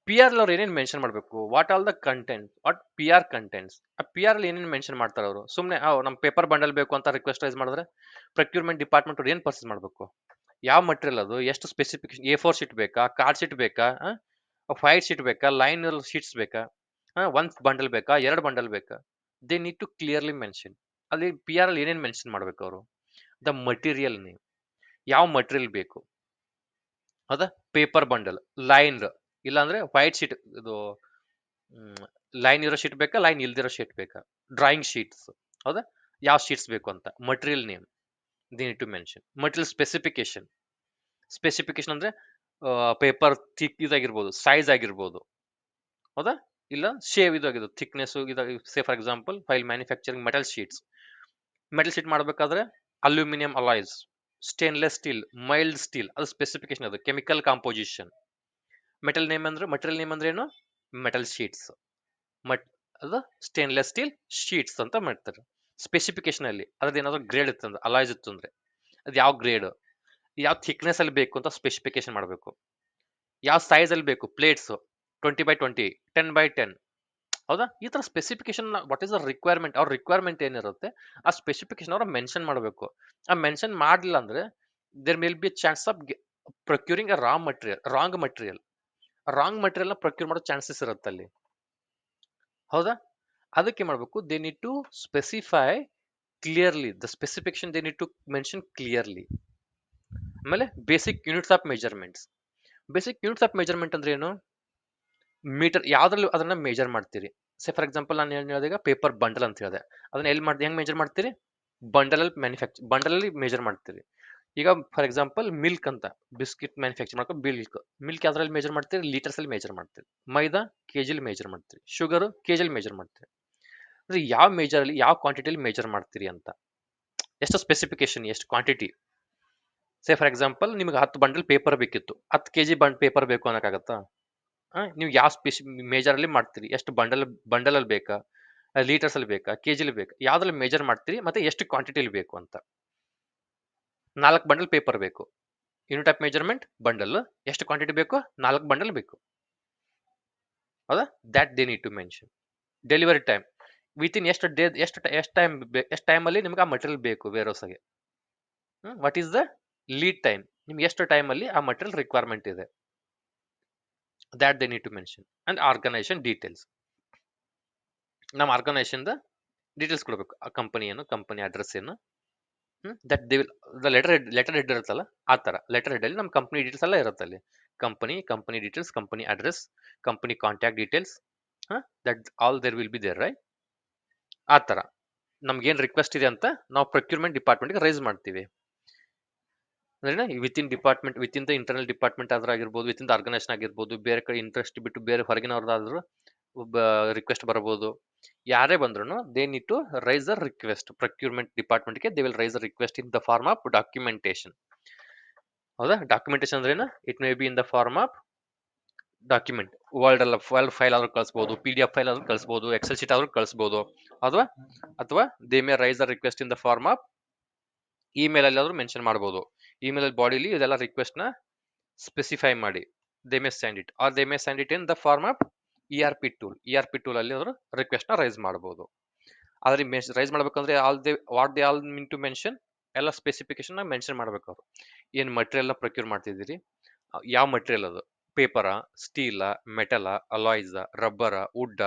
PR ಅವ್ರು ಏನೇನು ಮೆನ್ಷನ್ ಮಾಡಬೇಕು, what all the content, what PR contents. ಆ PR ಅಲ್ಲಿ ಏನೇನು ಮೆನ್ಷನ್ ಮಾಡ್ತಾರೆ ಅವರು. ಸುಮ್ಮನೆ ನಮ್ ಪೇಪರ್ ಬಂಡಲ್ ಬೇಕು ಅಂತ ರಿಕ್ವೆಸ್ಟ್ ರೈಸ್ ಮಾಡಿದ್ರೆ ಪ್ರೊಕ್ಯೂರ್ಮೆಂಟ್ ಡಿಪಾರ್ಟ್ಮೆಂಟ್ ಅವ್ರು ಏನ್ ಪರ್ಚೇಸ್ ಮಾಡಬೇಕು, ಯಾವ ಮಟೀರಿಯಲ್ ಅದು, ಎಷ್ಟು ಸ್ಪೆಸಿಫಿಕೇಶನ್, A4 ಶೀಟ್ ಬೇಕಾ, ಕಾರ್ಡ್ ಶೀಟ್ ಬೇಕಾ, 5 ಶೀಟ್ ಬೇಕಾ, ಲೈನ್ ಶೀಟ್ಸ್ ಬೇಕಾ, ಒಂದ್ ಬಂಡಲ್ ಬೇಕಾ, 2 ಬಂಡಲ್ ಬೇಕಾ. They need to clearly mention. ಅಲ್ಲಿ PR ಅಲ್ಲಿ ಏನೇನು ಮೆನ್ಷನ್ ಮಾಡ್ಬೇಕು ಅವರು, ದ ಮಟೀರಿಯಲ್ ನೇಮ್, ಯಾವ ಮಟೀರಿಯಲ್ ಬೇಕು. ಹೌದಾ? ಪೇಪರ್ ಬಂಡಲ್, ಲೈನ್, ಇಲ್ಲಾಂದ್ರೆ ವೈಟ್ ಶೀಟ್, ಇದು ಲೈನ್ ಇರೋ ಶೀಟ್ ಬೇಕಾ, ಲೈನ್ ಇಲ್ದಿರೋ ಶೀಟ್ ಬೇಕಾ, ಡ್ರಾಯಿಂಗ್ ಶೀಟ್ಸ್. ಹೌದಾ? ಯಾವ ಶೀಟ್ಸ್ ಬೇಕು ಅಂತ. Material name they need to mention. Material specification ಅಂದ್ರೆ ಪೇಪರ್ ಥಿಕ್ ಇದಾಗಿರ್ಬೋದು, ಸೈಜ್ ಆಗಿರ್ಬೋದು. ಹೌದಾ? ಇಲ್ಲ ಶೇವ್ ಇದಾಗಿರ್ಬೋದು, ಥಿಕ್ನೆಸ್ ಇದಾಗಿ. Say for example file manufacturing metal sheet ಮಾಡಬೇಕಾದ್ರೆ aluminium alloys, stainless steel, mild steel, ಅದು ಸ್ಪೆಸಿಫಿಕೇಶನ್. ಅದು ಕೆಮಿಕಲ್ ಕಾಂಪೋಸಿಷನ್. ಮಟೀರಿಯಲ್ ನೇಮ್ ಅಂದ್ರೆ ಏನು, ಮೆಟಲ್ ಶೀಟ್ಸ್. ಅದು ಸ್ಟೇನ್ಲೆಸ್ ಸ್ಟೀಲ್ ಶೀಟ್ಸ್ ಅಂತ ಮಾಡ್ತಾರೆ. ಸ್ಪೆಸಿಫಿಕೇಶನ್ ಅಲ್ಲಿ ಅದ್ರದ್ದು ಏನಾದ್ರು ಗ್ರೇಡ್ ಇತ್ತಂದ್ರೆ, ಅಲಾಯ್ಸ್ ಇತ್ತು ಅಂದ್ರೆ ಅದು ಯಾವ ಗ್ರೇಡ್, ಯಾವ ಥಿಕ್ನೆಸ್ ಅಲ್ಲಿ ಬೇಕು ಅಂತ ಸ್ಪೆಸಿಫಿಕೇಶನ್ ಮಾಡಬೇಕು. ಯಾವ ಸೈಜ್ ಅಲ್ಲಿ ಬೇಕು, ಪ್ಲೇಟ್ಸ್ 20x20, 10x10. ಹೌದಾ? ಈ ತರ specification, what is the requirement, ಅವ್ರ ರಿಕ್ವೈರ್ಮೆಂಟ್ ಏನಿರುತ್ತೆ ಆ ಸ್ಪೆಸಿಫಿಕೇಶನ್ ಅವ್ರ ಮೆನ್ಷನ್ ಮಾಡಬೇಕು. ಆ ಮೆನ್ಷನ್ ಮಾಡಲಿಲ್ಲ ಅಂದ್ರೆ there may be chance of procuring a wrong material ನ ಪ್ರೊಕ್ಯೂರ್ ಮಾಡೋ ಚಾನ್ಸಸ್ ಇರುತ್ತೆ ಅಲ್ಲಿ. ಹೌದಾ? ಅದಕ್ಕೆ ಮಾಡಬೇಕು, they need to specify clearly the specification, they need to mention clearly. ಆಮೇಲೆ ಬೇಸಿಕ್ ಯೂನಿಟ್ಸ್ ಆಫ್ ಮೆಜರ್ಮೆಂಟ್ ಅಂದ್ರೆ ಏನು, ಮೀಟರ್ ಯಾವ್ದ್ರಲ್ಲಿ ಅದನ್ನ ಮೆಜರ್ ಮಾಡ್ತೀರಿ. ಸೇ ಫಾರ್ ಎಕ್ಸಾಂಪಲ್ ನಾನು ಹೇಳಿದಾಗ ಪೇಪರ್ ಬಂಡಲ್ ಅಂತ ಹೇಳಿದೆ, ಅದನ್ನ ಹೆಂಗ್ ಮೆಜರ್ ಮಾಡ್ತೀರಿ, ಬಂಡಲ್ ಅಲ್ಲಿ ಮೆಜರ್ ಮಾಡ್ತೀರಿ. ಈಗ ಫಾರ್ ಎಕ್ಸಾಂಪಲ್ ಮಿಲ್ಕ್ ಅಂತ, ಬಿಸ್ಕಿಟ್ ಮ್ಯಾನುಫ್ಯಾಕ್ಚರ್ ಮಾಡ್ಕೊ ಮಿಲ್ಕ್ ಯಾವ್ದ್ರಲ್ಲಿ ಮೆಜರ್ ಮಾಡ್ತೀರಿ, ಲೀಟರ್ಸ್ ಅಲ್ಲಿ ಮೆಜರ್ ಮಾಡ್ತೀರಿ. ಮೈದಾ ಕೆಜಿಲಿ ಮೆಜರ್ ಮಾಡ್ತೀರಿ, ಶುಗರ್ ಕೆಜಿಲಿ ಮೆಜರ್ ಮಾಡ್ತೀರಿ. ಅಂದ್ರೆ ಯಾವ ಮೇಜರ್ ಯಾವ ಕ್ವಾಂಟಿಟಿಲಿ ಮೆಜರ್ ಮಾಡ್ತೀರಿ ಅಂತ, ಎಷ್ಟು ಸ್ಪೆಸಿಫಿಕೇಶನ್, ಎಷ್ಟು ಕ್ವಾಂಟಿಟಿ. ಸೇ ಫಾರ್ ಎಕ್ಸಾಂಪಲ್ ನಿಮ್ಗೆ 10 ಬಂಡಲ್ ಪೇಪರ್ ಬೇಕಿತ್ತು, 10 ಕೆಜಿ ಪೇಪರ್ ಬೇಕು ಅನ್ನಕ್ಕಾಗತ್ತಾ? ನೀವು ಯಾವ ಮೇಜರ್ ಅಲ್ಲಿ ಮಾಡ್ತೀರಿ, ಎಷ್ಟು ಬಂಡಲ್ ಅಲ್ಲಿ ಬೇಕಾ, ಲೀಟರ್ಸ್ ಅಲ್ಲಿ ಬೇಕಾ, ಕೆಜಿಲಿ ಬೇಕಾ, ಯಾವ್ದ್ರಲ್ಲಿ ಮೆಜರ್ ಮಾಡ್ತೀರಿ, ಮತ್ತೆ ಎಷ್ಟು ಕ್ವಾಂಟಿಟಿಲಿ ಬೇಕು ಅಂತ. 4 ಬಂಡಲ್ ಪೇಪರ್ ಬೇಕು, ಯೂನಿಟ್ ಆಫ್ ಮೆಜರ್ಮೆಂಟ್ ಬಂಡಲ್, ಎಷ್ಟು ಕ್ವಾಂಟಿಟಿ ಬೇಕು, 4 ಬಂಡಲ್ ಬೇಕು. ಹೌದಾ? That they need to mention. Delivery time, within ಎಷ್ಟು ಟೈಮ್ ಅಲ್ಲಿ ನಿಮ್ಗೆ ಆ ಮಟೀರಿಯಲ್ ಬೇಕು ವೇರ್ ಹೌಸ್ಗೆ. What is the lead time, ನಿಮ್ಗೆ ಎಷ್ಟು ಟೈಮ್ ಅಲ್ಲಿ ಆ ಮಟೀರಿಯಲ್ ರಿಕ್ವೈರ್ಮೆಂಟ್ ಇದೆ, that they need to mention. And organization details, ನಮ್ಮ ಆರ್ಗನೈಸೇಷನ್ ಡೀಟೇಲ್ಸ್ ಕೊಡಬೇಕು. ಆ ಕಂಪನಿ ಏನು, ಕಂಪನಿ ಅಡ್ರೆಸ್ ಏನು, that they will the letter head ಇರುತ್ತಲ್ಲ, ಆ ತರ ಲೆಟರ್ ಹೆಡ್ ಅಲ್ಲಿ ನಮ್ಮ ಕಂಪನಿ ಡೀಟೇಲ್ಸ್ ಎಲ್ಲ ಇರುತ್ತೆ ಅಲ್ಲಿ. Company details, company address, company contact details, that all there will be there, right. ಆ ತರ ನಮ್ಗೆ ಏನ್ ರಿಕ್ವೆಸ್ಟ್ ಇದೆ ಅಂತ ನಾವು ಪ್ರೊಕ್ಯೂರ್ಮೆಂಟ್ ಡಿಪಾರ್ಟ್ಮೆಂಟ್ಗೆ ರೈಸ್ ಮಾಡ್ತೀವಿ. ಅಂದ್ರೆ ವಿತಿನ್ ದ ಇಂಟರ್ನಲ್ ಡಿಪಾರ್ಟ್ಮೆಂಟ್ ಆದ್ರೂ ಆಗಿರ್ಬೋದು, ವಿತಿನ್ ದ ಆರ್ಗನೈಸೇಷನ್ ಆಗಿರ್ಬೋದು, ಬೇರೆ ಕಡೆ ಇಂಟ್ರೆಸ್ಟ್ ಬಿಟ್ಟು ಬೇರೆ ಹೊರಗಿನವ್ರದ್ದಾದ್ರೂ ರಿಕ್ವೆಸ್ಟ್ ಬರಬಹುದು. ಯಾರೇ ಬಂದ್ರು they need to raise a request procurement ಡಿಪಾರ್ಟ್ಮೆಂಟ್ಗೆ. They will raise a request in the form of documentation. ಹೌದಾ? ಡಾಕ್ಯುಮೆಂಟೇಶನ್ ಅಂದ್ರೆ ಏನು? It may be in the form of document. Word file ಆದ್ರೂ ಕಳಿಸಬಹುದು, PDF ಫೈಲ್ ಆದ್ರೂ ಕಳಿಸಬಹುದು, ಎಕ್ಸೆಲ್ ಶೀಟ್ ಆದ್ರೂ ಕಳಿಸಬಹುದು, ಅಥವಾ ಅಥವಾ they may raise a request in the form of email ಅಲ್ಲಿ ಆದ್ರೂ ಮೆನ್ಷನ್ ಮಾಡಬಹುದು. ಇಮೇಲ್ ಬಾಡಿಲಿ ಇದೆಲ್ಲ ರಿಕ್ವೆಸ್ಟ್ ನ ಸ್ಪೆಸಿಫೈ ಮಾಡಿ they may send it, or they may send it in the form of ERP tool ಅಲ್ಲಿ ಅವರು ರಿಕ್ವೆಸ್ಟ್ ನ ರೈಸ್ ಮಾಡಬಹುದು. ಆದ್ರೆ ರೈಸ್ ಮಾಡ್ಬೇಕಂದ್ರೆ what they all mean to mention, ಎಲ್ಲ ಸ್ಪೆಸಿಫಿಕೇಶನ್ ಮೆನ್ಷನ್ ಮಾಡ್ಬೇಕು. ಅವರು ಏನ್ ಮಟೀರಿಯಲ್ ಪ್ರೊಕ್ಯೂರ್ ಮಾಡ್ತಿದ್ದೀರಿ, ಯಾವ ಮಟೀರಿಯಲ್ ಅದು, paper, steel, metal, alloys, rubber, wood,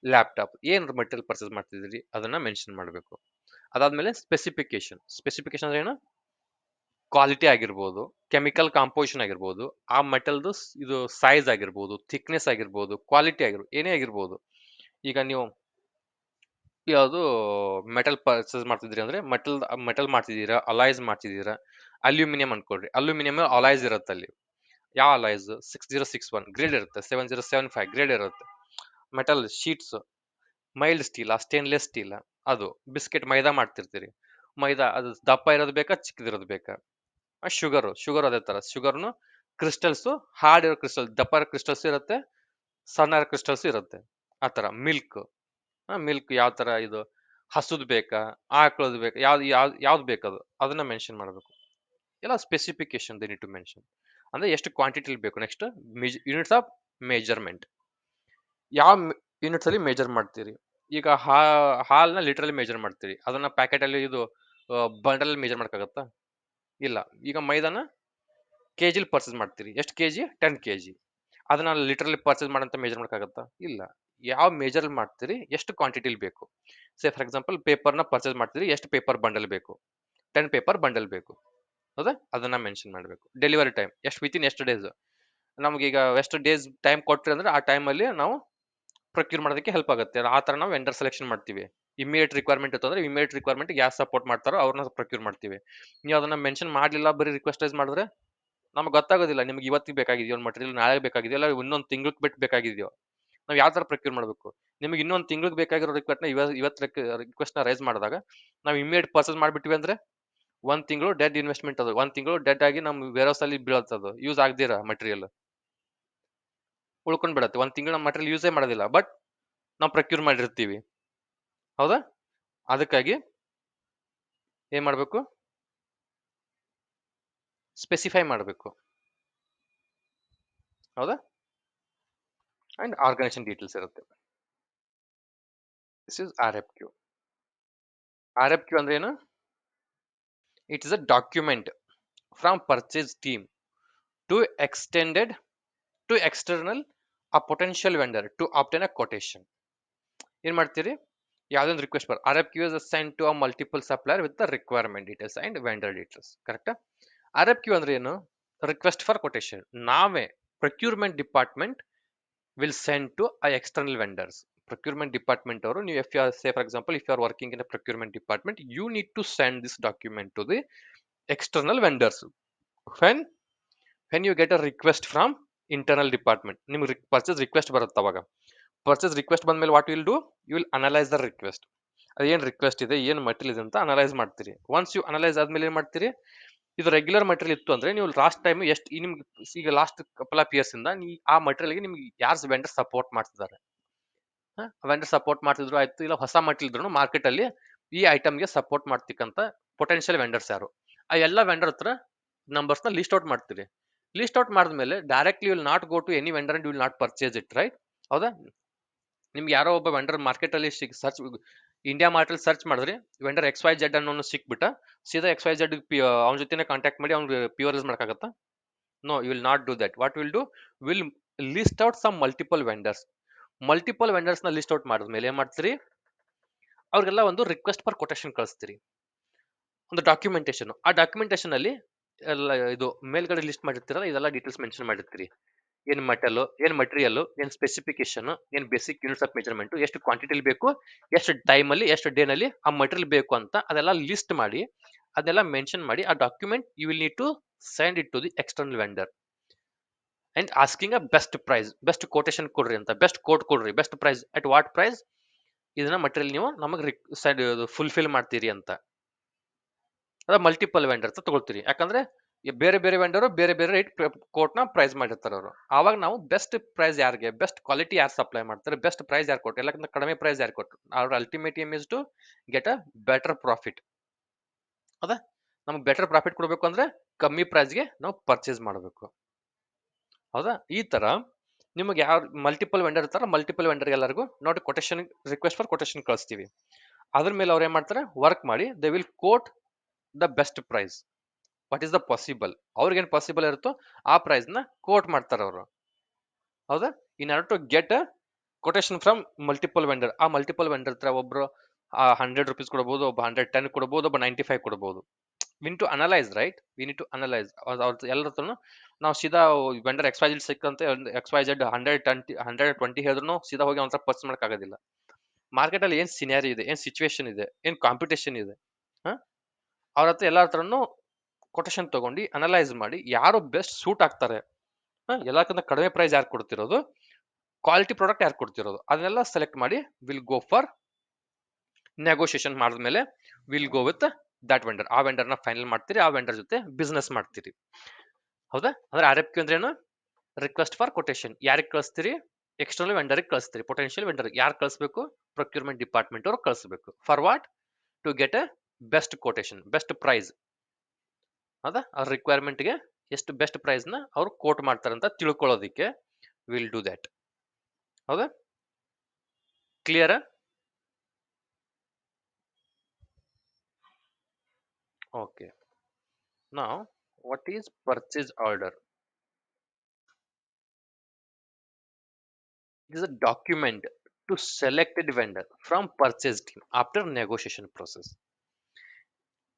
laptop, ಏನ್ ಮಟೀರಿಯಲ್ ಪರ್ಚೇಸ್ ಮಾಡ್ತಿದ್ದೀರಿ ಅದನ್ನ ಮೆನ್ಷನ್ ಮಾಡಬೇಕು. ಅದಾದ್ಮೇಲೆ ಸ್ಪೆಸಿಫಿಕೇಶನ್ ಅಂದ್ರೆ ಏನು? ಕ್ವಾಲಿಟಿ ಆಗಿರ್ಬೋದು, ಕೆಮಿಕಲ್ ಕಾಂಪೋಸಿಷನ್ ಆಗಿರ್ಬೋದು, ಆ ಮೆಟಲ್ದು ಇದು ಸೈಜ್ ಆಗಿರ್ಬೋದು, ಥಿಕ್ನೆಸ್ ಆಗಿರ್ಬೋದು, ಕ್ವಾಲಿಟಿ ಆಗಿರ್ಬೋದು, ಏನೇ ಆಗಿರ್ಬೋದು. ಈಗ ನೀವು ಯಾವುದು ಮೆಟಲ್ ಪರ್ಚೇಸ್ ಮಾಡ್ತಿದ್ರಿ ಅಂದ್ರೆ ಮೆಟಲ್ ಮಾಡ್ತಿದ್ದೀರಾ, ಅಲಾಯ್ಸ್ ಮಾಡ್ತಿದ್ದೀರಾ, ಅಲ್ಯೂಮಿನಿಯಂ ಅನ್ಕೊಳ್ರಿ, ಅಲ್ಯೂಮಿನಿಯಂ ಅಲಾಯ್ಸ್ ಇರುತ್ತೆ ಅಲ್ಲಿ. ಯಾವ ಅಲಾಯ್ಸ್? 6061 ಗ್ರೇಡ್ ಇರುತ್ತೆ, 7075 ಗ್ರೇಡ್ ಇರುತ್ತೆ. Metal sheets, mild steel, stainless steel, ಅದು ಬಿಸ್ಕೆಟ್ ಮೈದಾ ಮಾಡ್ತಿರ್ತೀರಿ, ಮೈದಾ ಅದು ದಪ್ಪ ಇರೋದು ಬೇಕಾ, ಚಿಕ್ಕದಿರೋದು ಬೇಕಾ? ಶುಗರ್ ಅದೇ ತರ, ಶುಗರ್ನು ಕ್ರಿಸ್ಟಲ್ಸ್, ಹಾರ್ಡ್ ಇರೋ ಕ್ರಿಸ್ಟಲ್, ದಪ್ಪ ಇರೋ ಕ್ರಿಸ್ಟಲ್ಸ್ ಇರುತ್ತೆ, ಸಣ್ಣ ಇರೋ ಕ್ರಿಸ್ಟಲ್ಸ್ ಇರುತ್ತೆ. ಆತರ ಮಿಲ್ಕ್ ಯಾವ ತರ, ಇದು ಹಸುದ್ ಬೇಕಾ, ಆಕಳದ್ ಬೇಕಾ, ಯಾವ್ದು ಬೇಕದು ಅದನ್ನ ಮೆನ್ಷನ್ ಮಾಡಬೇಕು. ಎಲ್ಲ specification they need to mention. ಅಂದ್ರೆ ಎಷ್ಟು ಕ್ವಾಂಟಿಟಿ ಬೇಕು. ನೆಕ್ಸ್ಟ್ ಯೂನಿಟ್ಸ್ ಆಫ್ ಮೆಜರ್ಮೆಂಟ್, ಯಾವ ಯೂನಿಟ್ಸ್ ಅಲ್ಲಿ ಮೆಜರ್ ಮಾಡ್ತೀರಿ. ಈಗ ಹಾಲ್ನ ಲೀಟರ್ ಅಲ್ಲಿ ಮೆಜರ್ ಮಾಡ್ತೀರಿ, ಅದನ್ನ ಪ್ಯಾಕೆಟ್ ಅಲ್ಲಿ ಇದು ಬಂಡಲ್ ಮೆಜರ್ ಮಾಡಕ್ಕಾಗತ್ತಾ? ಇಲ್ಲ. ಈಗ ಮೈದಾನ ಕೆಜಿಲಿ ಪರ್ಚೇಸ್ ಮಾಡ್ತೀರಿ, ಎಷ್ಟು ಕೆಜಿ? 10 kg. ಅದನ್ನ ಲಿಟರಲಿ ಪರ್ಚೇಸ್ ಮಾಡಂತ ಮೆಜರ್ ಮಾಡಕ್ಕಾಗತ್ತಾ? ಇಲ್ಲ. ಯಾವ ಮೇಜರ್ ಮಾಡ್ತೀರಿ, ಎಷ್ಟು ಕ್ವಾಂಟಿಟಿಲಿ ಬೇಕು. ಸೇ ಫಾರ್ ಎಕ್ಸಾಂಪಲ್ ಪೇಪರ್ನ ಪರ್ಚೇಸ್ ಮಾಡ್ತೀರಿ, ಎಷ್ಟು ಪೇಪರ್ ಬಂಡಲ್ ಬೇಕು? 10 ಪೇಪರ್ ಬಂಡಲ್ ಬೇಕು, ಹೌದಾ? ಅದನ್ನ ಮೆನ್ಷನ್ ಮಾಡಬೇಕು. ಡೆಲಿವರಿ ಟೈಮ್ ಎಷ್ಟು, ವಿತಿನ್ ಎಷ್ಟು ಡೇಸ್. ನಮ್ಗೀಗ ಎಷ್ಟು ಡೇಸ್ ಟೈಮ್ ಕೊಟ್ರಿ ಅಂದ್ರೆ ಆ ಟೈಮಲ್ಲಿ ನಾವು ಪ್ರೊಕ್ಯೂರ್ ಮಾಡೋದಕ್ಕೆ ಹೆಲ್ಪ್ ಆಗುತ್ತೆ. ಆ ತರ ನಾವು ವೆಂಡರ್ ಸೆಲೆಕ್ಷನ್ ಮಾಡ್ತೀವಿ. ಇಮಿಡಿಯೇಟ್ ರಿಕ್ವೈರ್ಮೆಂಟ್ ಇತ್ತು ಅಂದ್ರೆ ಇಮಿಡಿಯೇಟ್ ರಿಕ್ವೈರ್ಮೆಂಟ್ ಯಾರು ಸಪೋರ್ಟ್ ಮಾಡ್ತಾರೋ ಅವ್ರನ್ನ ಪ್ರೊಕ್ಯೂರ್ ಮಾಡ್ತೀವಿ. ನೀವು ಅದನ್ನ ಮೆನ್ಷನ್ ಮಾಡಲಿಲ್ಲ, ಬರೀ ರಿಕ್ವೆಸ್ಟೈಸ್ ಮಾಡಿದ್ರೆ ನಮ್ಗೆ ಗೊತ್ತಾಗೋದಿಲ್ಲ ನಿಮ್ಗೆ ಇವತ್ತಿಗೆ ಬೇಕಾಗಿದೆಯೋ ಮಟೀರಿಯಲ್, ನಾಳೆ ಬೇಕಾಗಿದೆಯೋ, ಇಲ್ಲ ಇನ್ನೊಂದು ತಿಂಗ್ಳಿಗೆ ಬಿಟ್ಟು ಬೇಕಾಗಿದೆಯೋ. ನಾವು ಯಾವ ತರ ಪ್ರೊಕ್ಯೂರ್ ಮಾಡಬೇಕು? ನಿಮ್ಗೆ ಇನ್ನೊಂದು ತಿಂಗ್ಳಿಗೆ ಬೇಕಾಗಿರೋ ರಿಕ್ವೆಸ್ಟ್ ರಿಕ್ವೆಸ್ಟ್ ನ ರೈಸ್ ಮಾಡಿದಾಗ ನಾವು ಇಮಿಡಿಯೇಟ್ ಪರ್ಚೇಸ್ ಮಾಡ್ಬಿಟ್ವಿ ಅಂದ್ರೆ 1 ತಿಂಗಳು ಡೆಡ್ ಇನ್ವೆಸ್ಟ್ಮೆಂಟ್, ಅದು 1 ತಿಂಗಳು ಡೆಡ್ ಆಗಿ ನಮ್ಮ ವೇರ್ ಅಲ್ಲಿ ಬೀಳತ್ತದು, ಯೂಸ್ ಆಗದಿರ ಮಟೀರಿಯಲ್ ಉಳ್ಕೊಂಡ್ ಬಿಡತ್ತೆ. 1 ತಿಂಗಳು ನಮ್ಮ ಮಟೀರಿಯಲ್ ಯೂಸೇ ಮಾಡೋದಿಲ್ಲ, ಬಟ್ ನಾವು ಪ್ರೊಕ್ಯೂರ್ ಮಾಡಿರ್ತೀವಿ, ಹೌದಾ? ಅದಕ್ಕಾಗಿ ಏನ್ ಮಾಡ್ಬೇಕು? ಸ್ಪೆಸಿಫೈ ಮಾಡಬೇಕು, ಹೌದಾ? ಅಂಡ್ ಆರ್ಗನೈಸೇಷನ್ ಡೀಟೇಲ್ಸ್ ಇರುತ್ತೆ. This is RFQ. RFQ ಅಂದ್ರೆ ಏನು? It is a document from purchase team to external a potential vendor to obtain a quotation. ಏನ್ ಮಾಡ್ತೀರಿ? ಯಾವ್ದೊಂದು request RFQ is sent to a multiple supplier with the requirement details and vendor details. ಕರೆಕ್ಟಾ? RFQ ಅಂದ್ರೆ ಏನು? Request for quotation. ನಾವೇ procurement department will send to a external vendors. Procurement department ಅವರು, ನೀವು if you are, say for example if you are working in a procurement department, you need to send this document to the external vendors. when you get a request from internal department, ನಿಮ್ಗೆ purchase request ಬರುತ್ತೆ. ಅವಾಗ purchase request ಬಂದ್ಮೇಲೆ what will do, you will analyse the request. ಅದೇನು request ಇದೆ, ಏನು material ಇದೆ ಅಂತ analyse ಮಾಡ್ತೀರಿ. ಒನ್ಸ್ ಯು ಅನಲೈಸ್ ಆದ್ಮೇಲೆ ಏನ್ ಮಾಡ್ತೀರಿ? ಇದು ರೆಗ್ಯುಲರ್ ಮಟೀರಿಯಲ್ ಇತ್ತು ಅಂದ್ರೆ ನೀವು ಲಾಸ್ಟ್ ಟೈಮ್ ಎಷ್ಟು ನಿಮ್ಗೆ ಈಗ ಲಾಸ್ಟ್ ಕಪಲ್ ಆಫ್ ಇಯರ್ಸ್ ಇಂದ ಆ ಮಟೀರಿಯಲ್ಗೆ ನಿಮ್ಗೆ ಯಾರು ವೆಂಡರ್ ಸಪೋರ್ಟ್ ಮಾಡ್ತಿದ್ದಾರೆ, ವೆಂಡರ್ ಸಪೋರ್ಟ್ ಮಾಡ್ತಿದ್ರು ಆಯ್ತು, ಇಲ್ಲ ಹೊಸ ಮಟೀರಿಯಲ್ ಇದ್ರು ಮಾರ್ಕೆಟ್ ಅಲ್ಲಿ ಈ ಐಟಮ್ಗೆ ಸಪೋರ್ಟ್ ಮಾಡ್ತಿಕ್ಕಂತ ಪೊಟೆನ್ಷಿಯಲ್ ವೆಂಡರ್ಸ್ ಯಾರು, ಆ ಎಲ್ಲ ವೆಂಡರ್ ಹತ್ರ ನಂಬರ್ಸ್ ನ ಲಿಸ್ಟ್ ಔಟ್ ಮಾಡ್ತೀರಿ. ಲಿಸ್ಟ್ ಔಟ್ ಮಾಡಿದ್ಮೇಲೆ directly will not go to any vendor and will not purchase it, right? ಹೌದಾ? ನಿಮ್ಗೆ ಯಾರೋ ಒಬ್ಬ ವೆಂಡರ್ ಮಾರ್ಕೆಟ್ ಅಲ್ಲಿ ಸರ್ಚ್, ಇಂಡಿಯಾ ಮಾರ್ಕೆಟ್ ಸರ್ಚ್ ಮಾಡಿದ್ರಿ, ವೆಂಡರ್ XYZ ಅನ್ನೋನು ಸಿಕ್ಬಿಟ್ಟ, ಸೀದಾ XYZ ಅವನ ಜೊತೆನೆ ಕಾಂಟ್ಯಾಕ್ಟ್ ಮಾಡಿ ಅವ್ನಿಗೆ ಪ್ಯೂರ್ ಮಾಡಕ್ಕಾಗತ್ತಾ? No, you will not do that. What will do, will list out some multiple vendors ನ ಲಿಸ್ಟ್ ಔಟ್ ಮಾಡಿದ್ಮೇಲೆ ಏನ್ ಮಾಡ್ತೀರಿ? ಅವ್ರಿಗೆಲ್ಲ ಒಂದು ರಿಕ್ವೆಸ್ಟ್ ಫಾರ್ ಕೊಟೇಶನ್ ಕಳಿಸ್ತೀರಿ, ಒಂದು ಡಾಕ್ಯುಮೆಂಟೇಶನ್. ಆ ಡಾಕ್ಯುಮೆಂಟೇಶನ್ ಅಲ್ಲಿ ಎಲ್ಲ ಇದು ಮೇಲ್ಗಡೆ ಲಿಸ್ಟ್ ಮಾಡಿರ್ತೀರಲ್ಲ, ಇದೆಲ್ಲ ಡೀಟೇಲ್ಸ್ ಮೆನ್ಷನ್ ಮಾಡಿರ್ತೀರಿ. ಏನ್ ಮಟೀರಿಯಲ್, ಏನ್ ಸ್ಪೆಸಿಫಿಕೇಶನ್, ಏನ್ ಬೇಸಿಕ್ ಯೂನಿಟ್ಸ್ ಆಫ್ ಮೆಜರ್ಮೆಂಟ್, ಎಷ್ಟು ಕ್ವಾಂಟಿಟಿಲಿ ಬೇಕು, ಎಷ್ಟು ಟೈಮ್ ಅಲ್ಲಿ, ಎಷ್ಟು ಡೇ ನಲ್ಲಿ ಆ ಮಟೀರಿಯಲ್ ಬೇಕು ಅಂತ ಅದೆಲ್ಲ ಲಿಸ್ಟ್ ಮಾಡಿ, ಅದೆಲ್ಲ ಮೆನ್ಷನ್ ಮಾಡಿ, ಆ document you will need to send it to the external vendor. And asking a best price, best quotation ಕೊಡ್ರಿ ಅಂತ, ಬೆಸ್ಟ್ ಕೋಟ್ ಕೊಡ್ರಿ, best price at what price ಇದನ್ನ ಮಟೀರಿಯಲ್ ನೀವು ನಮಗೆ ಫುಲ್ಫಿಲ್ ಮಾಡ್ತೀರಿ ಅಂತ. ಅದ ಮಲ್ಟಿಪಲ್ ವೆಂಡರ್ಸ್ ತಗೊಳ್ತೀರಿ, ಯಾಕಂದ್ರೆ ಬೇರೆ ಬೇರೆ ವೆಂಡರ್ ಬೇರೆ ಬೇರೆ ರೇಟ್ ಕೋಟ್ ನ ಪ್ರೈಸ್ ಮಾಡಿರ್ತಾರೆ ಅವರು. ಆವಾಗ ನಾವು ಬೆಸ್ಟ್ ಪ್ರೈಸ್ ಯಾರಿಗೆ, ಬೆಸ್ಟ್ ಕ್ವಾಲಿಟಿ ಯಾರು ಸಪ್ಲೈ ಮಾಡ್ತಾರೆ, ಬೆಸ್ಟ್ ಪ್ರೈಸ್ ಯಾರು ಕೊಟ್ಟು, ಎಲ್ಲಕ್ಕಿಂತ ಕಡಿಮೆ ಪ್ರೈಸ್ ಯಾರು ಕೊಟ್ಟು, ಅವ್ರ ultimate aim is to get a better profit. ಹೌದಾ, ನಮ್ಗೆ ಬೆಟರ್ ಪ್ರಾಫಿಟ್ ಕೊಡಬೇಕು ಅಂದ್ರೆ ಕಮ್ಮಿ ಪ್ರೈಸ್ಗೆ ನಾವು ಪರ್ಚೇಸ್ ಮಾಡಬೇಕು. ಹೌದಾ, ಈ ತರ ನಿಮಗೆ ಯಾವ ಮಲ್ಟಿಪಲ್ ವೆಂಡರ್ ಇರ್ತಾರ, ಮಲ್ಟಿಪಲ್ ವೆಂಡರ್ ಎಲ್ಲರಿಗೂ ನೋಡಿ ಕೊಟೇಶನ್ ರಿಕ್ವೆಸ್ಟ್ ಫಾರ್ ಕೊಟೇಶನ್ ಕಳಿಸ್ತೀವಿ. ಅದ್ರ ಮೇಲೆ ಅವ್ರು ಏನ್ ಮಾಡ್ತಾರೆ, ವರ್ಕ್ ಮಾಡಿ they will quote the best price, what is the possible, ಅವ್ರಿಗೇನು ಪಾಸಿಬಲ್ ಇರುತ್ತೋ ಆ ಪ್ರೈಸ್ ನ ಕೋಟ್ ಮಾಡ್ತಾರೆ ಅವರು. ಹೌದಾ, in order to get a quotation from multiple vendor. ಆ ಮಲ್ಟಿಪಲ್ ವೆಂಡರ್ ಹತ್ರ ಒಬ್ರು 100 rupees ಕೊಡಬಹುದು, ಒಬ್ಬ 110 ಕೊಡಬಹುದು, ಒಬ್ಬ 95 ಕೊಡಬಹುದು. We need to analyse, right, we need to analyse. ಎಲ್ಲರ ಹತ್ರನು ನಾವು ಸೀದಾ ವೆಂಡರ್ ಎಕ್ಸ್ ವೈ ಜೆಡ್ ಸಿಕ್ಕಂತೆ ಎಕ್ಸ್ ವೈ ಜೆಡ್ 120 ಹೇಳಿದ್ರು ಸೀದಾ ಹೋಗಿ ಒಂಥರ ಪರ್ಚೇಸ್ ಮಾಡಕ್ ಆಗೋದಿಲ್ಲ. ಮಾರ್ಕೆಟ್ ಅಲ್ಲಿ ಏನ್ ಸಿನಾರಿ ಇದೆ, ಏನ್ ಸಿಚುವೇಶನ್ ಇದೆ, ಏನ್ ಕಾಂಪಿಟೇಷನ್ ಇದೆ, ಅವ್ರ ಹತ್ರ ಎಲ್ಲರ ಹತ್ರನು ಕೊಟೇಶನ್ ತಗೊಂಡು ಅನಲೈಸ್ ಮಾಡಿ ಯಾರು ಬೆಸ್ಟ್ ಸೂಟ್ ಆಗ್ತಾರೆ, ಎಲ್ಲಕ್ಕಿಂತ ಕಡಿಮೆ ಪ್ರೈಸ್ ಯಾರು ಕೊಡ್ತಿರೋದು, ಕ್ವಾಲಿಟಿ ಪ್ರಾಡಕ್ಟ್ ಯಾರು ಕೊಡ್ತಿರೋದು, ಅದನ್ನೆಲ್ಲ ಸೆಲೆಕ್ಟ್ ಮಾಡಿ ವಿಲ್ ಗೋ ಫಾರ್ ನೆಗೋಷಿಯೇಷನ್ ಮಾಡಿದ್ಮೇಲೆ will go with that vendor. ಆ ವೆಂಡರ್ ನ ಫೈನಲ್ ಮಾಡ್ತೀರಿ, ಆ ವೆಂಡರ್ ಜೊತೆ ಬಿಸ್ನೆಸ್ ಮಾಡ್ತೀರಿ. ಹೌದಾ, ಅಂದ್ರೆ ಆರ್ ಎಫ್ ಕ್ಯೂ ಅಂದ್ರೆ ಏನು, ರಿಕ್ವೆಸ್ಟ್ ಫಾರ್ ಕೊಟೇಶನ್. ಯಾರಿಗೆ ಕಳಿಸ್ತೀರಿ, ಎಕ್ಸ್ಟರ್ನಲ್ ವೆಂಡರ್ ಕಳಿಸ್ತೀರಿ. ಪೊಟೆನ್ಶಿಯಲ್ ವೆಂಡರ್ ಯಾರು ಕಳಿಸ್ಬೇಕು, ಪ್ರೊಕ್ಯೂರ್ಮೆಂಟ್ ಡಿಪಾರ್ಟ್ಮೆಂಟ್ ಅವರು ಕಳಿಸ್ಬೇಕು. For what, to get a best quotation, best price. ಹೌದಾ, ಅವ್ರ ರಿಕ್ವೈರ್ಮೆಂಟ್ಗೆ ಎಷ್ಟು ಬೆಸ್ಟ್ ಪ್ರೈಸ್ ನ ಅವ್ರು ಕೋಟ್ ಮಾಡ್ತಾರೆ ಅಂತ ತಿಳ್ಕೊಳ್ಳೋದಿಕ್ಕೆ ವಿಲ್ ಡೂ ದಟ್. ಹೌದಾ, clear? Okay, now what is purchase order? It is a document to selected vendor from purchase team after negotiation process.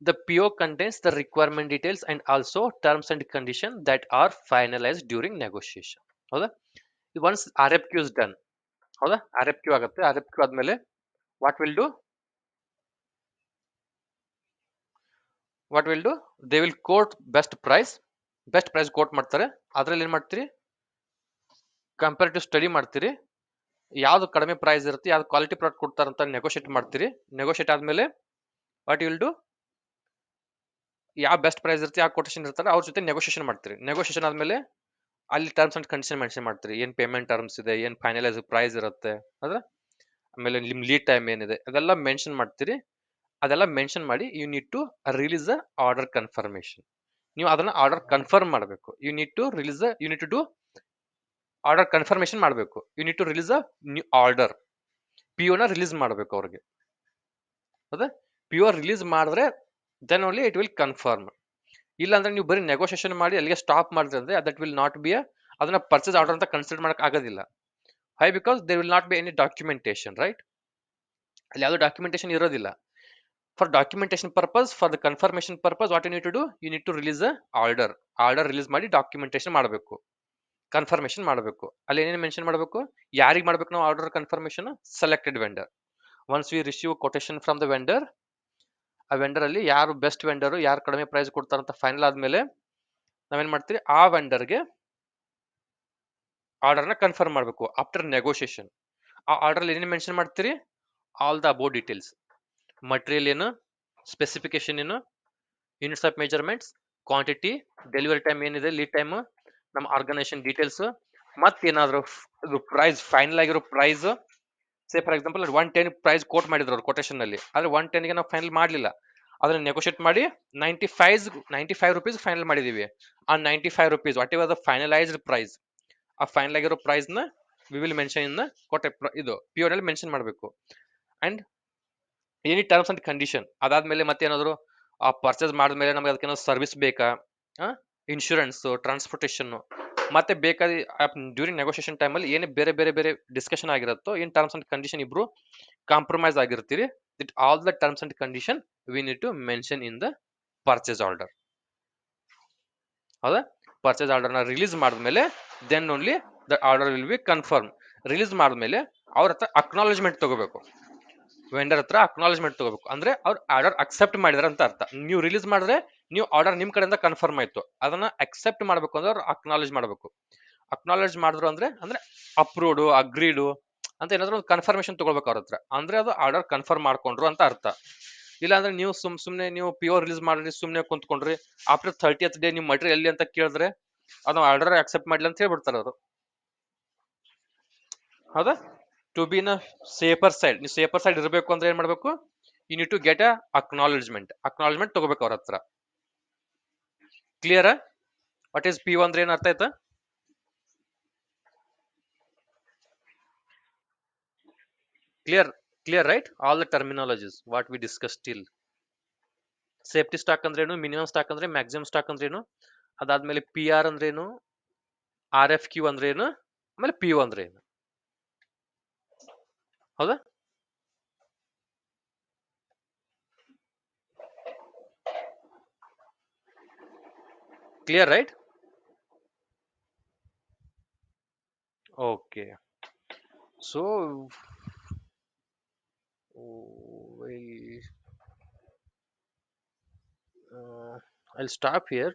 The PO contains the requirement details and also terms and conditions that are finalized during negotiation. ಹೌದಾ, once RFQ is done, ಹೌದಾ, RFQ ಆಗುತ್ತೆ. RFQ ಆದ್ಮೇಲೆ what will do, they will quote best price quote ಮಾಡ್ತಾರೆ. ಅದ್ರಲ್ಲಿ ಏನ್ ಮಾಡ್ತೀರಿ, comparative study ಮಾಡ್ತೀರಿ, ಯಾವ್ದು ಕಡಿಮೆ ಪ್ರೈಸ್ ಇರುತ್ತೆ, ಯಾವ್ದು ಕ್ವಾಲಿಟಿ ಪ್ರಾಡಕ್ಟ್ ಕೊಡ್ತಾರೆ ಅಂತ ನೆಗೋಷಿಯೇಟ್ ಮಾಡ್ತೀರಿ. ನೆಗೋಷಿಯೇಟ್ ಆದ್ಮೇಲೆ ವಾಟ್ ವಿಲ್ ಡೂ, ಯಾವ ಬೆಸ್ಟ್ ಪ್ರೈಸ್ ಇರುತ್ತೆ, ಯಾವ ಕೊಟೇಶನ್ ಇರ್ತಾರೆ ಅವ್ರ ಜೊತೆ ನೆಗೋಷಿಯೇಷನ್ ಮಾಡ್ತೀರಿ. ನೆಗೋಷಿಯೇಷನ್ ಆದ್ಮೇಲೆ ಅಲ್ಲಿ ಟರ್ಮ್ಸ್ ಅಂಡ್ ಕಂಡೀಷನ್ ಮೆನ್ಷನ್ ಮಾಡ್ತೀರಿ, ಏನ್ ಪೇಮೆಂಟ್ ಟರ್ಮ್ಸ್ ಇದೆ, ಏನ್ ಫೈನಲೈಸ್ ಪ್ರೈಸ್ ಇರುತ್ತೆ, ಅದ್ರ ಆಮೇಲೆ ನಿಮ್ ಲೀಡ್ ಟೈಮ್ ಏನಿದೆ ಅದೆಲ್ಲ ಮೆನ್ಷನ್ ಮಾಡ್ತೀರಿ. ಅದೆಲ್ಲ ಮೆನ್ಷನ್ ಮಾಡಿ you need to release a order confirmation. ನೀವು ಅದನ್ನ ಆರ್ಡರ್ ಕನ್ಫರ್ಮ್ ಮಾಡಬೇಕು. You need to do order confirmation ಮಾಡಬೇಕು. You need to release a new order, PO ನ ರಿಲೀಸ್ ಮಾಡಬೇಕು ಅವ್ರಿಗೆ. ಹೌದಾ, PO ರಿಲೀಸ್ ಮಾಡಿದ್ರೆ then only it will confirm. ಇಲ್ಲ ಅಂದ್ರೆ ನೀವು ಬರೀ ನೆಗೋಷಿಯೇಷನ್ ಮಾಡಿ ಅಲ್ಲಿಗೆ ಸ್ಟಾಪ್ ಮಾಡಿದ್ರೆ ಅಂದ್ರೆ ದಟ್ ವಿಲ್ ನಾಟ್ ಬಿ ಅದನ್ನ ಪರ್ಚೇಸ್ ಆರ್ಡರ್ ಅಂತ ಕನ್ಸಿಡರ್ ಮಾಡಕ್ ಆಗೋದಿಲ್ಲ. ಹೈ, because there will not be any documentation, right. ಅಲ್ಲಿ ಯಾವ್ದು ಡಾಕ್ಯುಮೆಂಟೇಶನ್ ಇರೋದಿಲ್ಲ. For documentation purpose, for the confirmation purpose, what you need to do, you need to release a order release ಮಾಡಿ documentation ಮಾಡಬೇಕು, confirmation ಮಾಡಬೇಕು. ಅಲ್ಲಿ ಏನೇನು ಮೆನ್ಷನ್ ಮಾಡಬೇಕು, ಯಾರಿಗೆ ಮಾಡಬೇಕು ನಾವು order confirmation, selected vendor. Once we receive quotation from the vendor, ಆ ವೆಂಡರ್ ಅಲ್ಲಿ ಯಾರು ಬೆಸ್ಟ್ ವೆಂಡರ್, ಯಾರು ಕಡಿಮೆ ಪ್ರೈಸ್ ಕೊಡ್ತಾರಂತ ಫೈನಲ್ ಆದ್ಮೇಲೆ ನಾವೇನ್ ಮಾಡ್ತೀವಿ, ಆ ವೆಂಡರ್ಗೆ ಆರ್ಡರ್ನ ಕನ್ಫರ್ಮ್ ಮಾಡಬೇಕು ಆಫ್ಟರ್ ನೆಗೋಷಿಯೇಷನ್. ಆ ಆರ್ಡರ್ ಏನೇನು ಮೆನ್ಷನ್ ಮಾಡ್ತೀರಿ, all the above details, material ಏನು, ಸ್ಪೆಸಿಫಿಕೇಶನ್ ಏನು, units of measurements, quantity, delivery time ಏನಿದೆ, ಲೀಡ್ ಟೈಮ್, ನಮ್ಮ ಆರ್ಗನೈಸೇಷನ್ ಡೀಟೇಲ್ಸ್, ಮತ್ತೇನಾದ್ರು ಪ್ರೈಸ್, ಫೈನಲ್ ಆಗಿರೋ price. Say for example 110 price quote ಮಾಡಿದ್ರು ಅವ್ರು ಕೊಟೇಶನ್ ಅಲ್ಲಿ, ಆದ್ರೆ 110ಗೆ ನಾವು ಫೈನಲ್ ಮಾಡಲಿಲ್ಲ, ಅದನ್ನ ನೆಗೋಷಿಯೇಟ್ ಮಾಡಿ 95 rupees ಫೈನಲ್ ಮಾಡಿದೀವಿ. ಆ 95 rupees whatever the finalised price, ಆ ಫೈನಲ್ ಆಗಿರೋ ಪ್ರೈಸ್ ನ ವಿ ವಿಲ್ ಮೆನ್ಷನ್ ಇನ್ ಇದು PO ನಲ್ಲಿ ಮೆನ್ಷನ್ ಮಾಡಬೇಕು. And any terms and condition. ಅದಾದ್ಮೇಲೆ ಮತ್ತೆ ಏನಾದ್ರು ಆ ಪರ್ಚೇಸ್ ಮಾಡಿದ್ಮೇಲೆ ನಮಗೆ ಅದಕ್ಕೆ ಏನಾದ್ರು ಸರ್ವಿಸ್ ಬೇಕಾ, ಇನ್ಶೂರೆನ್ಸ್, ಟ್ರಾನ್ಸ್ಪೋರ್ಟೇಷನ್, ಮತ್ತೆ ಬೇಕಾದ ಡ್ಯೂರಿಂಗ್ ನೆಗೋಷಿಯೇಷನ್ ಟೈಮ್ ಅಲ್ಲಿ ಏನೇ ಬೇರೆ ಬೇರೆ ಬೇರೆ ಡಿಸ್ಕಷನ್ ಆಗಿರುತ್ತೋ, ಏನ್ ಟರ್ಮ್ಸ್ ಅಂಡ್ ಕಂಡೀಷನ್ ಇಬ್ರು ಕಾಂಪ್ರಮೈಸ್ ಆಗಿರ್ತೀರಿ, that all the terms and condition we need to mention in the purchase order. ಹೌದಾ, ಪರ್ಚೇಸ್ ಆರ್ಡರ್ ನ ರಿಲೀಸ್ ಮಾಡಿದ್ಮೇಲೆ then only the order will be confirm. Release ಮಾಡಿದ್ಮೇಲೆ ಅವ್ರ ಹತ್ರ ಅಕ್ನಾಲೇಜ್ಮೆಂಟ್ ತಗೋಬೇಕು, ವೆಂಡರ್ ಹತ್ರ ಅಕ್ನಾಲೇಜ್ಮೆಂಟ್ ತಗೋಬೇಕು. ಅಂದ್ರೆ ಅವ್ರು ಆರ್ಡರ್ ಅಕ್ಸೆಪ್ಟ್ ಮಾಡಿದಾರೆ ಅಂತ ಅರ್ಥ. ನೀವು ರಿಲೀಸ್ ಮಾಡಿದ್ರೆ ನೀವು ಆರ್ಡರ್ ನಿಮ್ ಕಡೆಯಿಂದ ಕನ್ಫರ್ಮ್ ಆಯ್ತು, ಅದನ್ನ ಅಕ್ಸೆಪ್ಟ್ ಮಾಡಬೇಕು ಅಂದ್ರೆ ಅವ್ರು ಅಕ್ನಾಲೇಜ್ ಮಾಡಬೇಕು. ಅಕ್ನಾಲೆಜ್ ಮಾಡಿದ್ರು ಅಂದ್ರೆ ಅಂದ್ರೆ ಅಪ್ರೂವ್ಡು ಅಗ್ರೀಡು ಅಂತ ಏನಾದ್ರು ಒಂದು ಕನ್ಫರ್ಮೇಶನ್ ತಗೊಳ್ಬೇಕು ಅವ್ರ ಹತ್ರ, ಅಂದ್ರೆ ಅದು ಆರ್ಡರ್ ಕನ್ಫರ್ಮ್ ಮಾಡ್ಕೊಂಡ್ರು ಅಂತ ಅರ್ಥ. ಇಲ್ಲಾಂದ್ರೆ ನೀವು ಸುಮ್ನೆ ನೀವು ಪಿ ಓ ರಿಲೀಸ್ ಮಾಡ್ರಿ ಸುಮ್ನೆ ಕುಂತ್ಕೊಂಡ್ರಿ, ಆಫ್ಟರ್ 30th ಡೇ ನಿಮ್ ಮಟೀರಿಯಲ್ ಎಲ್ಲಿ ಅಂತ ಕೇಳಿದ್ರೆ ಅದು ಆರ್ಡರ್ ಅಕ್ಸೆಪ್ಟ್ ಮಾಡ್ಲಿ ಅಂತ ಹೇಳ್ಬಿಡ್ತಾರೆ ಅವರು. ಹೌದಾ? To be in safer side, ನೀವು ಸೇಫರ್ ಸೈಡ್ ಇರಬೇಕು ಅಂದ್ರೆ ಏನ್ ಮಾಡ್ಬೇಕು, you need to get acknowledgement ತಗೋಬೇಕು ಅವ್ರ ಹತ್ರ. ಕ್ಲಿಯರ್? ವಾಟ್ ಈಸ್ ಪಿ ಅಂದ್ರೆ ಏನ್ ಅರ್ಥ ಆಯ್ತಾ? Clear? Clear right? All the terminologies what we discuss till. Safety stock ಅಂದ್ರೇನು, ಮಿನಿಮಮ್ ಸ್ಟಾಕ್ ಅಂದ್ರೆ ಮ್ಯಾಕ್ಸಿಮಮ್ ಸ್ಟಾಕ್ ಅಂದ್ರೇನು, ಅದಾದ್ಮೇಲೆ ಪಿ ಆರ್ ಅಂದ್ರೇನು, ಆರ್ ಎಫ್ ಕ್ಯೂ ಅಂದ್ರೇನು, ಆಮೇಲೆ ಪಿ ಯು ಅಂದ್ರೆ ಏನು. ಹೌದಾ? Clear right? Okay. So I'll stop here.